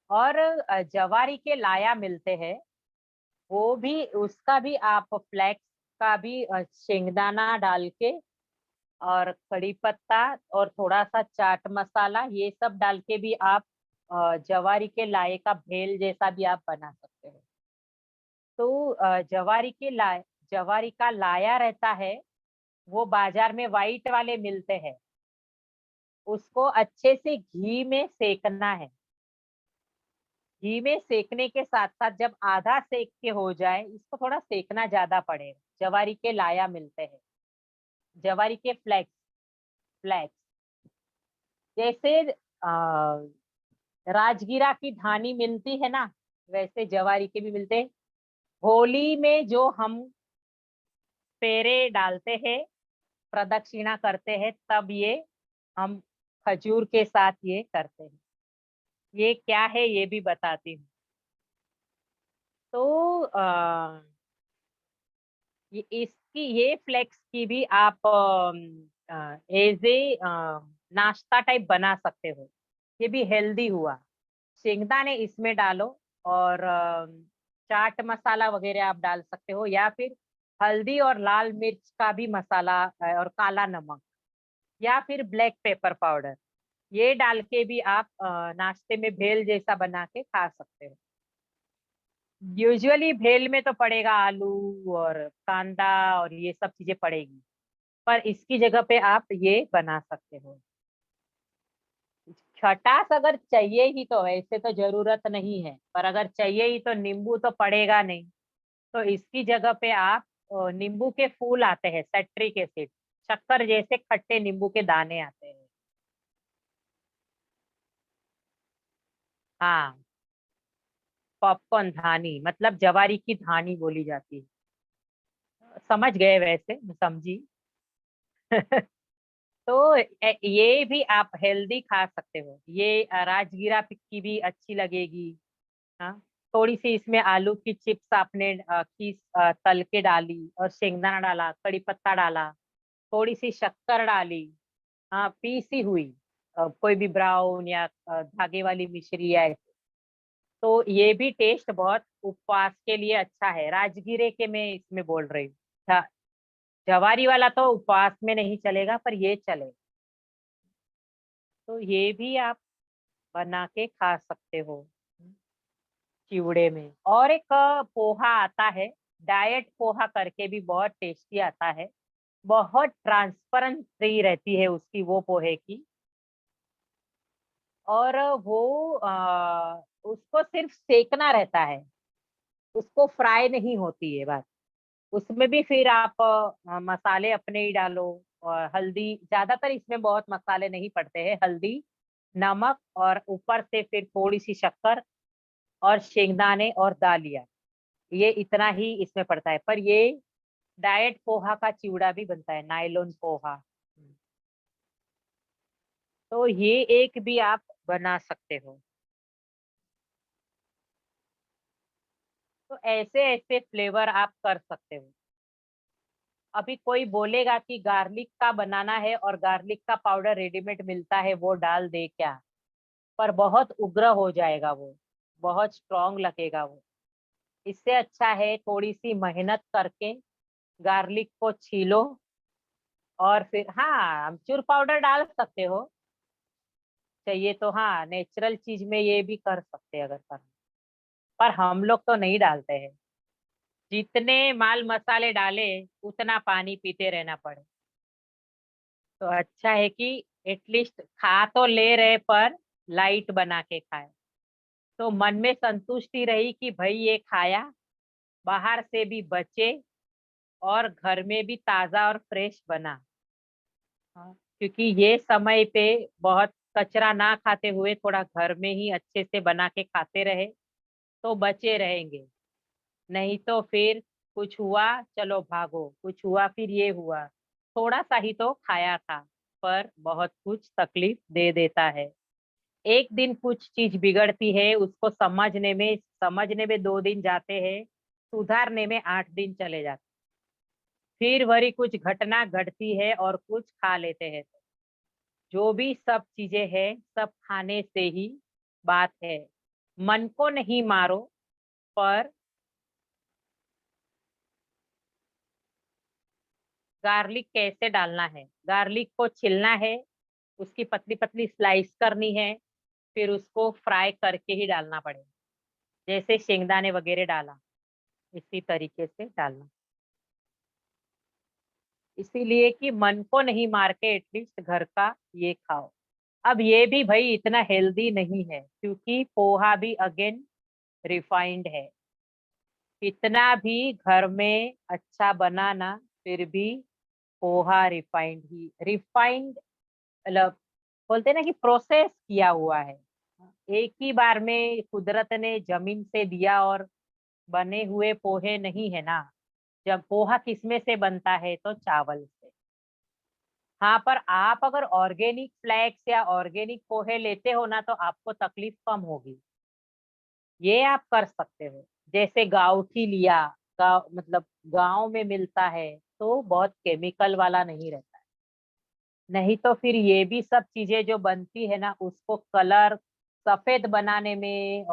और जवारी के लाया मिलते हैं, वो भी, उसका भी आप फ्लेक्स का भी शेंगदाना डाल के और कड़ी पत्ता और थोड़ा सा चाट मसाला, ये सब डाल के भी आप जवारी के लाए का भेल जैसा भी आप बना सकते हो। तो जवारी का लाया रहता है, वो बाजार में वाइट वाले मिलते हैं। उसको अच्छे से घी में सेकना है। घी में सेकने के साथ साथ जब आधा सेक के हो जाए, इसको थोड़ा सेकना ज्यादा पड़ेगा। जवारी के लाया मिलते हैं, जवारी के फ्लेक्स, फ्लेक्स जैसे राजगीरा की धानी मिलती है ना, वैसे जवारी के भी मिलते हैं। होली में जो हम फेरे डालते हैं, प्रदक्षिणा करते हैं, तब ये हम खजूर के साथ ये करते हैं। ये क्या है ये भी बताती हूँ। तो ये फ्लेक्स की भी आप एज ए नाश्ता टाइप बना सकते हो। ये भी हेल्दी हुआ। शेंगदाने इसमें डालो, और चाट मसाला वगैरह आप डाल सकते हो, या फिर हल्दी और लाल मिर्च का भी मसाला, और काला नमक, या फिर ब्लैक पेपर पाउडर, ये डाल के भी आप नाश्ते में भेल जैसा बना के खा सकते हो। यूजुअली भेल में तो पड़ेगा आलू और कांदा और ये सब चीजें पड़ेगी, पर इसकी जगह पे आप ये बना सकते हो। खटास अगर चाहिए ही तो, ऐसे तो जरूरत नहीं है, पर अगर चाहिए ही तो नींबू तो पड़ेगा नहीं। तो इसकी जगह पे आप नींबू के फूल आते हैं, सेट्रिक एसिड, शक्कर जैसे खट्टे नींबू के दाने आते हैं। हाँ, पॉपकॉर्न धानी मतलब जवारी की धानी बोली जाती है। समझ गए वैसे, मैं समझी। तो ये भी आप हेल्दी खा सकते हो। ये राजगीरा की भी अच्छी लगेगी। हाँ, थोड़ी सी इसमें आलू की चिप्स आपने तल के डाली, और शेंगदाना डाला, कड़ी पत्ता डाला, थोड़ी सी शक्कर डाली, हाँ, पीसी हुई, कोई भी ब्राउन या धागे वाली मिश्री है, तो ये भी टेस्ट बहुत उपवास के लिए अच्छा है। राजगीरे के मैं इसमें बोल रही हूँ। जवारी वाला तो उपवास में नहीं चलेगा, पर ये चलेगा। तो ये भी आप बना के खा सकते हो चिवड़े में। और एक पोहा आता है, डाइट पोहा करके भी बहुत टेस्टी आता है। बहुत ट्रांसपेरेंसी रहती है उसकी, वो पोहे की। और वो उसको सिर्फ सेकना रहता है, उसको फ्राई नहीं होती है बात। उसमें भी फिर आप मसाले अपने ही डालो, और हल्दी, ज्यादातर इसमें बहुत मसाले नहीं पड़ते हैं, हल्दी, नमक, और ऊपर से फिर थोड़ी सी शक्कर और शेंगदाने और दालिया, ये इतना ही इसमें पड़ता है। पर ये डाइट पोहा का चिवड़ा भी बनता है, नायलॉन पोहा। तो ये एक भी आप बना सकते हो। तो ऐसे ऐसे फ्लेवर आप कर सकते हो। अभी कोई बोलेगा कि गार्लिक का बनाना है और गार्लिक का पाउडर रेडीमेड मिलता है, वो डाल दे क्या? पर बहुत उग्र हो जाएगा वो, बहुत स्ट्रांग लगेगा वो। इससे अच्छा है थोड़ी सी मेहनत करके गार्लिक को छीलो, और फिर हाँ, अमचूर पाउडर डाल सकते हो चाहिए तो। हाँ, नेचुरल चीज में ये भी कर सकते हैं अगर करना, पर हम लोग तो नहीं डालते हैं। जितने माल मसाले डाले, उतना पानी पीते रहना पड़े। तो अच्छा है कि एटलीस्ट खा तो ले रहे, पर लाइट बना के खाए, तो मन में संतुष्टि रही कि भाई ये खाया, बाहर से भी बचे, और घर में भी ताजा और फ्रेश बना। हाँ, क्योंकि ये समय पे बहुत कचरा ना खाते हुए थोड़ा घर में ही अच्छे से बना के खाते रहे तो बचे रहेंगे। नहीं तो फिर कुछ हुआ चलो भागो, कुछ हुआ फिर ये हुआ। थोड़ा सा ही तो खाया था, पर बहुत कुछ तकलीफ दे देता है। एक दिन कुछ चीज बिगड़ती है, उसको समझने में 2 दिन जाते हैं, सुधारने में 8 दिन चले जाते। फिर वही कुछ घटना घटती है और कुछ खा लेते हैं। जो भी सब चीजें हैं सब खाने से ही बात है। मन को नहीं मारो, पर गार्लिक कैसे डालना है, गार्लिक को छिलना है, उसकी पतली पतली स्लाइस करनी है, फिर उसको फ्राई करके ही डालना पड़ेगा। जैसे शेंगदाने वगैरह डाला, इसी तरीके से डालना। इसीलिए कि मन को नहीं मार के एटलीस्ट घर का ये खाओ। अब ये भी भाई इतना हेल्दी नहीं है, क्योंकि पोहा भी अगेन रिफाइंड है। कितना भी घर में अच्छा बनाना, फिर भी पोहा रिफाइंड मतलब बोलते हैं ना कि प्रोसेस किया हुआ है। एक ही बार में कुदरत ने जमीन से दिया और बने हुए पोहे नहीं है ना। जब पोहा किसमें से बनता है तो चावल से। हाँ, पर आप अगर ऑर्गेनिक फ्लैक्स या ऑर्गेनिक पोहे लेते हो ना तो आपको तकलीफ कम होगी। ये आप कर सकते हो। जैसे गाँवठी लिया, गाँव मतलब गांव में मिलता है तो बहुत केमिकल वाला नहीं रहता है। नहीं तो फिर ये भी सब चीजें जो बनती है ना उसको कलर सफेद बनाने में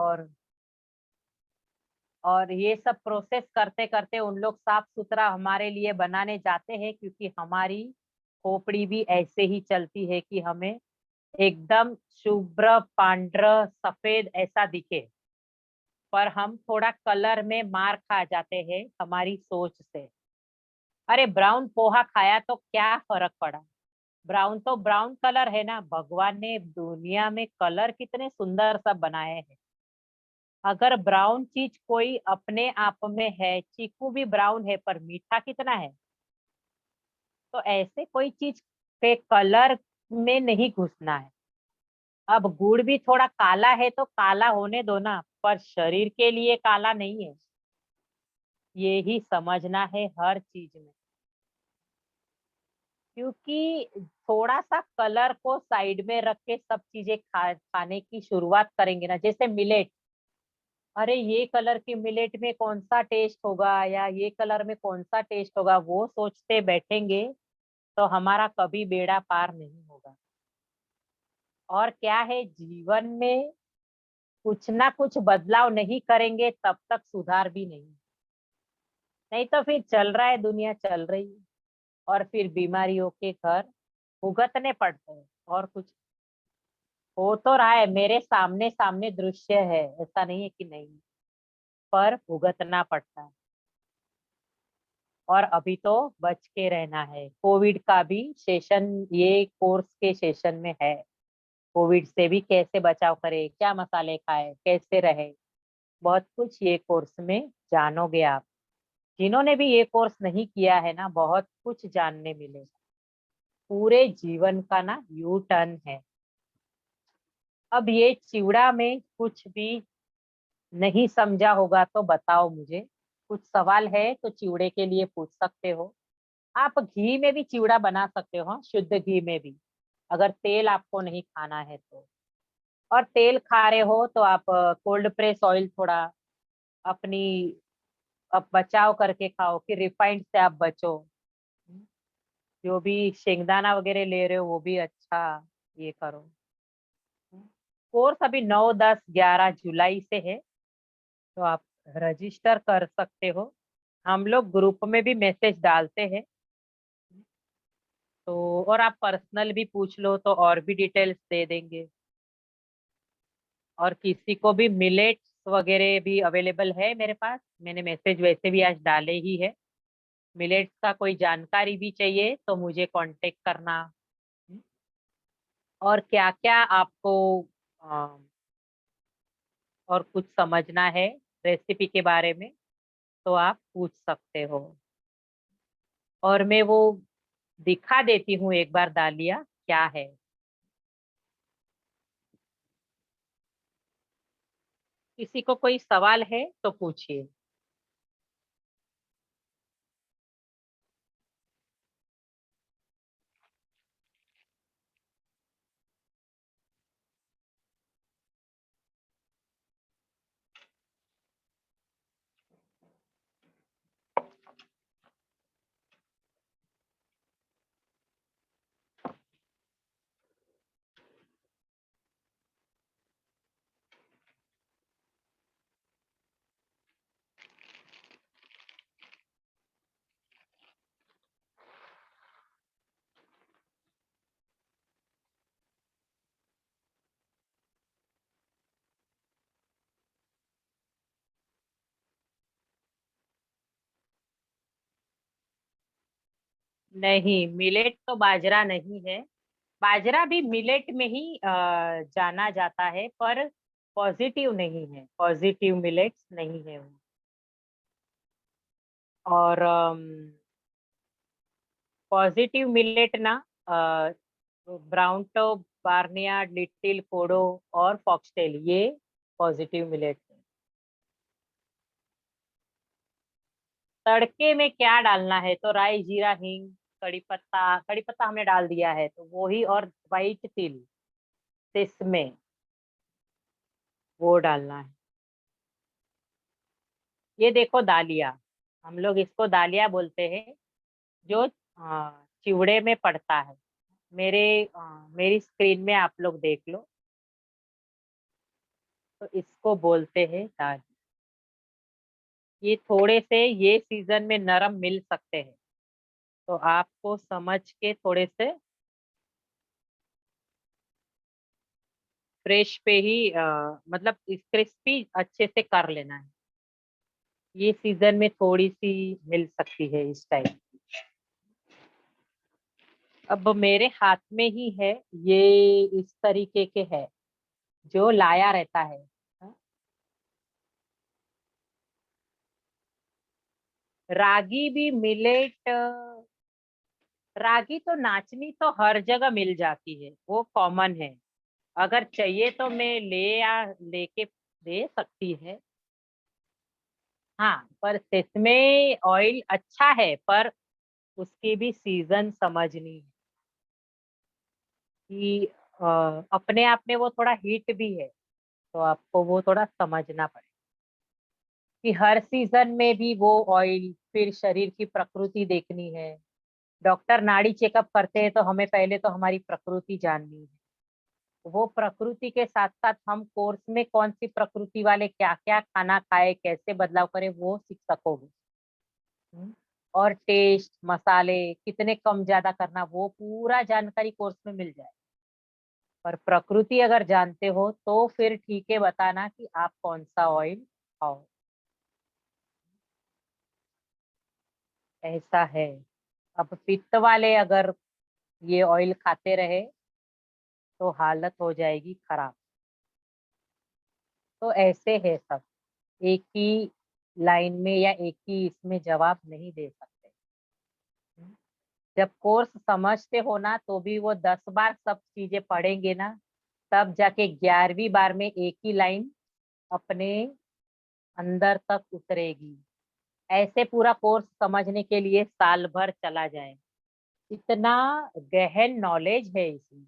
और ये सब प्रोसेस करते करते उन लोग साफ सुथरा हमारे लिए बनाने जाते हैं, क्योंकि हमारी खोपड़ी भी ऐसे ही चलती है कि हमें एकदम शुभ्र पांड्र सफेद ऐसा दिखे। पर हम थोड़ा कलर में मार खा जाते हैं हमारी सोच से। अरे ब्राउन पोहा खाया तो क्या फर्क पड़ा। ब्राउन तो ब्राउन कलर है ना, भगवान ने दुनिया में कलर कितने सुंदर सब बनाए हैं। अगर ब्राउन चीज कोई अपने आप में है, चीकू भी ब्राउन है पर मीठा कितना है। तो ऐसे कोई चीज के कलर में नहीं घुसना है। अब गुड़ भी थोड़ा काला है तो काला होने दो ना, पर शरीर के लिए काला नहीं है। ये ही समझना है हर चीज में। क्योंकि थोड़ा सा कलर को साइड में रख के सब चीजें खाने की शुरुआत करेंगे ना, जैसे मिलेट। अरे ये कलर की मिलेट में कौन सा टेस्ट होगा या ये कलर में कौन सा टेस्ट होगा, वो सोचते बैठेंगे तो हमारा कभी बेड़ा पार नहीं होगा। और क्या है, जीवन में कुछ ना कुछ बदलाव नहीं करेंगे तब तक सुधार भी नहीं। नहीं तो फिर चल रहा है, दुनिया चल रही है और फिर बीमारियों के घर भुगतने पड़ते हैं और कुछ। हो तो रहा है, मेरे सामने सामने दृश्य है, ऐसा नहीं है कि नहीं, पर भुगतना पड़ता है। और अभी तो बच के रहना है। कोविड का भी सेशन ये कोर्स के सेशन में है। कोविड से भी कैसे बचाव करे, क्या मसाले खाए, कैसे रहे, बहुत कुछ ये कोर्स में जानोगे आप। जिन्होंने भी ये कोर्स नहीं किया है ना, बहुत कुछ जानने मिलेगा। पूरे जीवन का ना यू टर्न है। अब ये चिवड़ा में कुछ भी नहीं समझा होगा तो बताओ मुझे। कुछ सवाल है तो चिवड़े के लिए पूछ सकते हो। आप घी में भी चिवड़ा बना सकते हो, हाँ, शुद्ध घी में भी, अगर तेल आपको नहीं खाना है तो। और तेल खा रहे हो तो आप कोल्ड प्रेस ऑयल थोड़ा अपनी अब बचाव करके खाओ, कि रिफाइंड से आप बचो। जो भी शेंगदाना वगैरह ले रहे हो वो भी अच्छा ये करो। कोर्स अभी 9, 10, 11 जुलाई से है, तो आप रजिस्टर कर सकते हो। हम लोग ग्रुप में भी मैसेज डालते हैं। तो और आप पर्सनल भी पूछ लो तो और भी डिटेल्स दे देंगे। और किसी को भी मिलेट्स वगैरह भी अवेलेबल है मेरे पास, मैंने मैसेज वैसे भी आज डाले ही है। मिलेट्स का कोई जानकारी भी चाहिए तो मुझे कांटेक्ट करना। और क्या क्या आपको अ, और कुछ समझना है रेसिपी के बारे में तो आप पूछ सकते हो। और मैं वो दिखा देती हूँ एक बार दालिया क्या है। किसी को कोई सवाल है तो पूछिए। नहीं, मिलेट तो बाजरा नहीं है। बाजरा भी मिलेट में ही जाना जाता है, पर पॉजिटिव नहीं है, पॉजिटिव मिलेट्स नहीं है वो। और पॉजिटिव मिलेट ना, ब्राउन, बार्नियार्ड, लिटिल कोडो और फॉक्सटेल, ये पॉजिटिव मिलेट है। तड़के में क्या डालना है तो राई, जीरा, हींग, कड़ी पत्ता, कड़ी पत्ता हमने डाल दिया है तो वो ही, और वाइट तिल, इसमें वो डालना है। ये देखो दालिया, हम लोग इसको दालिया बोलते हैं, जो चिवड़े में पड़ता है। मेरे मेरी स्क्रीन में आप लोग देख लो, तो इसको बोलते हैं दाल। ये थोड़े से ये सीजन में नरम मिल सकते हैं, तो आपको समझ के थोड़े से फ्रेश पे ही मतलब क्रिस्पी अच्छे से कर लेना है। ये सीजन में थोड़ी सी मिल सकती है इस टाइम। अब मेरे हाथ में ही है, ये इस तरीके के है, जो लाया रहता है। हाँ? रागी भी मिलेट, रागी तो नाचनी तो हर जगह मिल जाती है, वो कॉमन है। अगर चाहिए तो मैं लेके दे सकती है। हाँ, पर इसमें ऑयल अच्छा है, पर उसकी भी सीजन समझनी है कि अपने आप में वो थोड़ा हीट भी है, तो आपको वो थोड़ा समझना पड़ेगा कि हर सीजन में भी वो ऑयल, फिर शरीर की प्रकृति देखनी है। डॉक्टर नाड़ी चेकअप करते हैं तो हमें पहले तो हमारी प्रकृति जाननी है। वो प्रकृति के साथ साथ हम कोर्स में कौन सी प्रकृति वाले क्या क्या खाना खाए, कैसे बदलाव करें, वो सीख सकोगे। हम्म। और टेस्ट, मसाले कितने कम ज्यादा करना, वो पूरा जानकारी कोर्स में मिल जाए। पर प्रकृति अगर जानते हो तो फिर ठीक है, बताना कि आप कौन सा ऑयल खाओ। ऐसा है। अब पित्त वाले अगर ये ऑयल खाते रहे तो हालत हो जाएगी खराब। तो ऐसे है सब, एक ही लाइन में या एक ही इसमें जवाब नहीं दे सकते। जब कोर्स समझते हो ना, तो भी वो 10 बार सब चीजें पढ़ेंगे ना, तब जाके 11वीं बार में एक ही लाइन अपने अंदर तक उतरेगी। ऐसे पूरा कोर्स समझने के लिए साल भर चला जाए। इतना गहन नॉलेज है इसमें,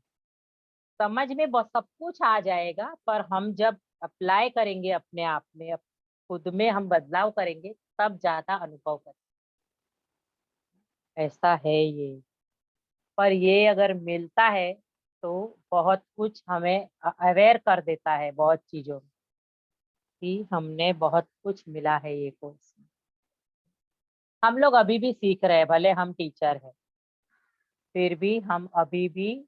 समझ में बहुत सब कुछ आ जाएगा, पर हम जब अप्लाई करेंगे अपने आप में, खुद में हम बदलाव करेंगे, तब ज्यादा अनुभव करेंगे। ऐसा है ये। पर ये अगर मिलता है तो बहुत कुछ हमें अवेयर कर देता है, बहुत चीजों में, कि हमने बहुत कुछ मिला है ये कोर्स में। हम लोग अभी भी सीख रहे हैं, भले हम टीचर हैं, फिर भी हम अभी भी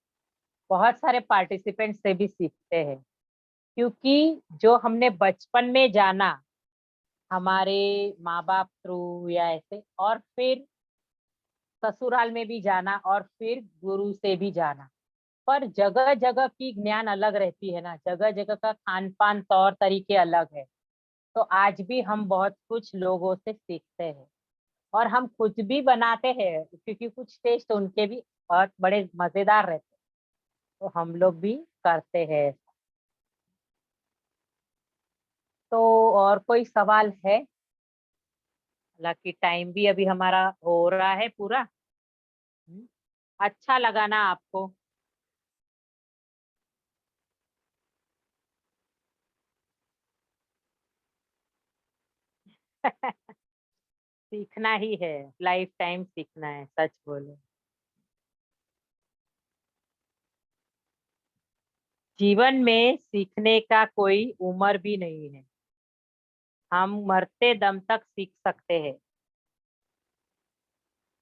बहुत सारे पार्टिसिपेंट से भी सीखते हैं। क्योंकि जो हमने बचपन में जाना, हमारे माँ बाप थ्रू या ऐसे, और फिर ससुराल में भी जाना, और फिर गुरु से भी जाना, पर जगह जगह की ज्ञान अलग रहती है ना, जगह जगह का खान पान तौर तरीके अलग है। तो आज भी हम बहुत कुछ लोगों से सीखते हैं, और हम खुद भी बनाते हैं, क्योंकि कुछ टेस्ट उनके भी बहुत बड़े मजेदार रहते हैं, तो हम लोग भी करते हैं। तो और कोई सवाल है? हालांकि टाइम भी अभी हमारा हो रहा है पूरा। अच्छा लगा ना आपको? सीखना ही है, लाइफ टाइम सीखना है, सच बोलो। जीवन में सीखने का कोई उम्र भी नहीं है। हम मरते दम तक सीख सकते हैं।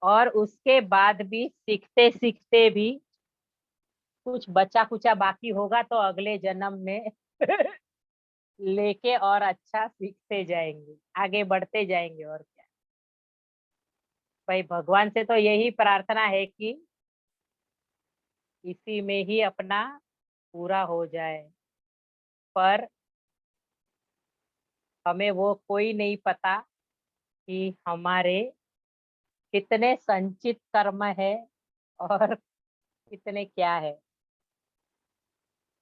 और उसके बाद भी सीखते सीखते भी कुछ बचा कुचा बाकी होगा तो अगले जन्म में लेके और अच्छा सीखते जाएंगे, आगे बढ़ते जाएंगे। और क्या भाई, भगवान से तो यही प्रार्थना है कि इसी में ही अपना पूरा हो जाए। पर हमें वो कोई नहीं पता कि हमारे कितने संचित कर्म है और कितने क्या है।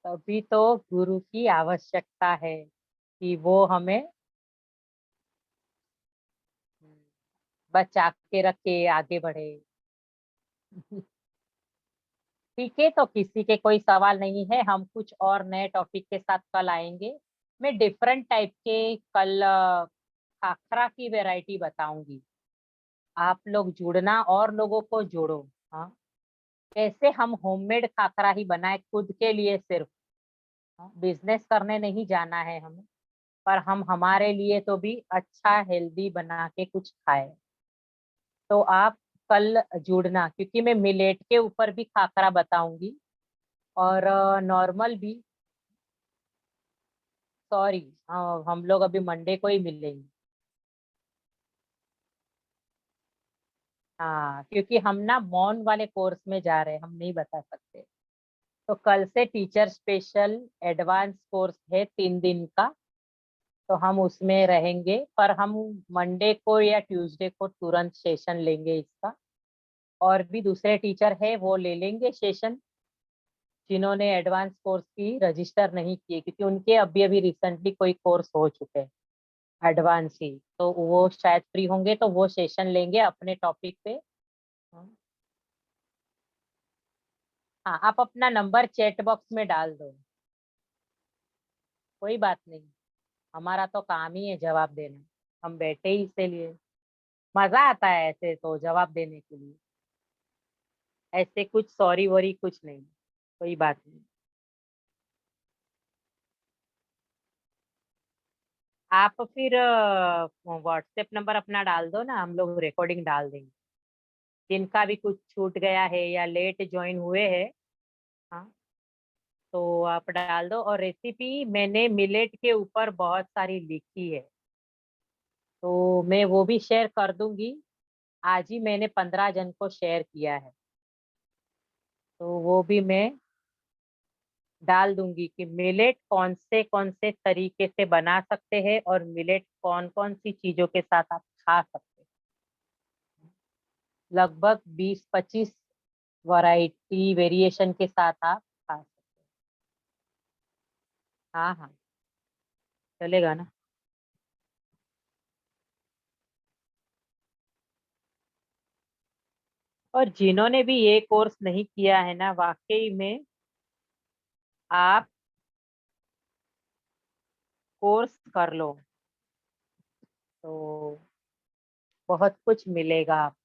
तभी तो गुरु की आवश्यकता है कि वो हमें बचा के रखे, आगे बढ़े। ठीक है, तो किसी के कोई सवाल नहीं है, हम कुछ और नए टॉपिक के साथ कल आएंगे। मैं डिफरेंट टाइप के कल खाखरा की वैरायटी बताऊंगी। आप लोग जुड़ना और लोगों को जोड़ो। हाँ, कैसे हम होममेड खाखरा ही बनाए खुद के लिए सिर्फ। बिजनेस करने नहीं जाना है हमें, पर हम हमारे लिए तो भी अच्छा हेल्दी बना के कुछ खाए। तो आप कल जुड़ना, क्योंकि मैं मिलेट के ऊपर भी खाखरा बताऊंगी और नॉर्मल भी। सॉरी, हम लोग अभी मंडे को ही मिलेंगे। हाँ, क्योंकि हम ना मॉन वाले कोर्स में जा रहे हैं, हम नहीं बता सकते। तो कल से टीचर स्पेशल एडवांस कोर्स है 3 दिन का। तो हम उसमें रहेंगे, पर हम मंडे को या ट्यूसडे को तुरंत सेशन लेंगे इसका। और भी दूसरे टीचर है, वो ले लेंगे सेशन, जिन्होंने एडवांस कोर्स की रजिस्टर नहीं किए, क्योंकि उनके अभी अभी रिसेंटली कोई कोर्स हो चुके हैं एडवांस ही। तो वो शायद फ्री होंगे तो वो सेशन लेंगे अपने टॉपिक पे। हाँ, हाँ, आप अपना नंबर चैट बॉक्स में डाल दो। कोई बात नहीं, हमारा तो काम ही है जवाब देना। हम बैठे ही इसीलिए, मजा आता है ऐसे तो जवाब देने के लिए। ऐसे कुछ सॉरी वॉरी कुछ नहीं, कोई बात नहीं। आप फिर व्हाट्सएप नंबर अपना डाल दो ना, हम लोग रिकॉर्डिंग डाल देंगे। जिनका भी कुछ छूट गया है या लेट ज्वाइन हुए हैं, हाँ, तो आप डाल दो। और रेसिपी मैंने मिलेट के ऊपर बहुत सारी लिखी है, तो मैं वो भी शेयर कर दूंगी। आज ही मैंने 15 जन को शेयर किया है, तो वो भी मैं डाल दूंगी कि मिलेट कौन से तरीके से बना सकते हैं और मिलेट कौन कौन सी चीजों के साथ आप खा सकते हैं। लगभग 20-25 वैरायटी वेरिएशन के साथ आप खा सकते हैं। हाँ, हाँ, चलेगा ना। और जिन्होंने भी ये कोर्स नहीं किया है ना, वाकई में आप कोर्स कर लो तो बहुत कुछ मिलेगा आपको।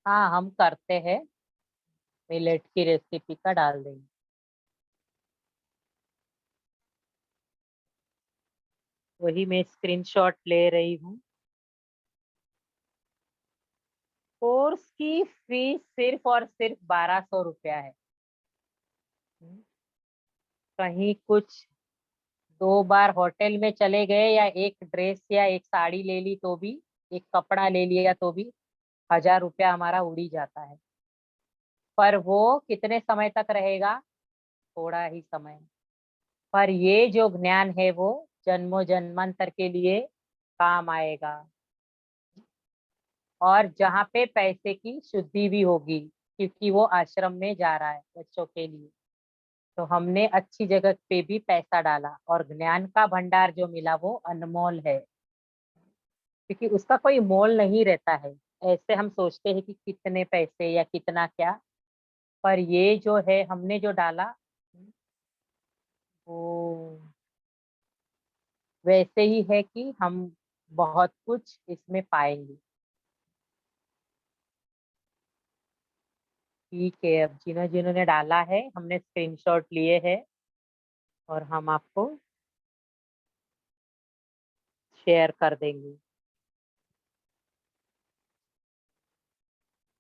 हाँ, हम करते हैं, मिलेट की रेसिपी का डाल देंगे। वही मैं स्क्रीनशॉट ले रही हूँ। कोर्स की फीस सिर्फ और सिर्फ 1200 रुपया है। हम्म, कहीं कुछ 2 बार होटल में चले गए या एक ड्रेस या एक साड़ी ले ली तो भी, एक कपड़ा ले लिया तो भी 1000 रुपया हमारा उड़ ही जाता है। पर वो कितने समय तक रहेगा? थोड़ा ही समय। पर ये जो ज्ञान है वो जन्मों जन्मांतर के लिए काम आएगा। और जहाँ पे पैसे की शुद्धि भी होगी, क्योंकि वो आश्रम में जा रहा है बच्चों के लिए। तो हमने अच्छी जगह पे भी पैसा डाला और ज्ञान का भंडार जो मिला वो अनमोल है, क्योंकि उसका कोई मोल नहीं रहता है। ऐसे हम सोचते हैं कि कितने पैसे या कितना क्या, पर ये जो है हमने जो डाला वो वैसे ही है कि हम बहुत कुछ इसमें पाएंगे। ठीक है, अब जिन्होंने डाला है हमने स्क्रीनशॉट लिए हैं और हम आपको शेयर कर देंगे।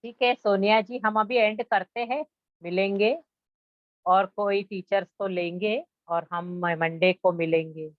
ठीक है सोनिया जी, हम अभी एंड करते हैं, मिलेंगे और कोई टीचर्स को लेंगे और हम मंडे को मिलेंगे।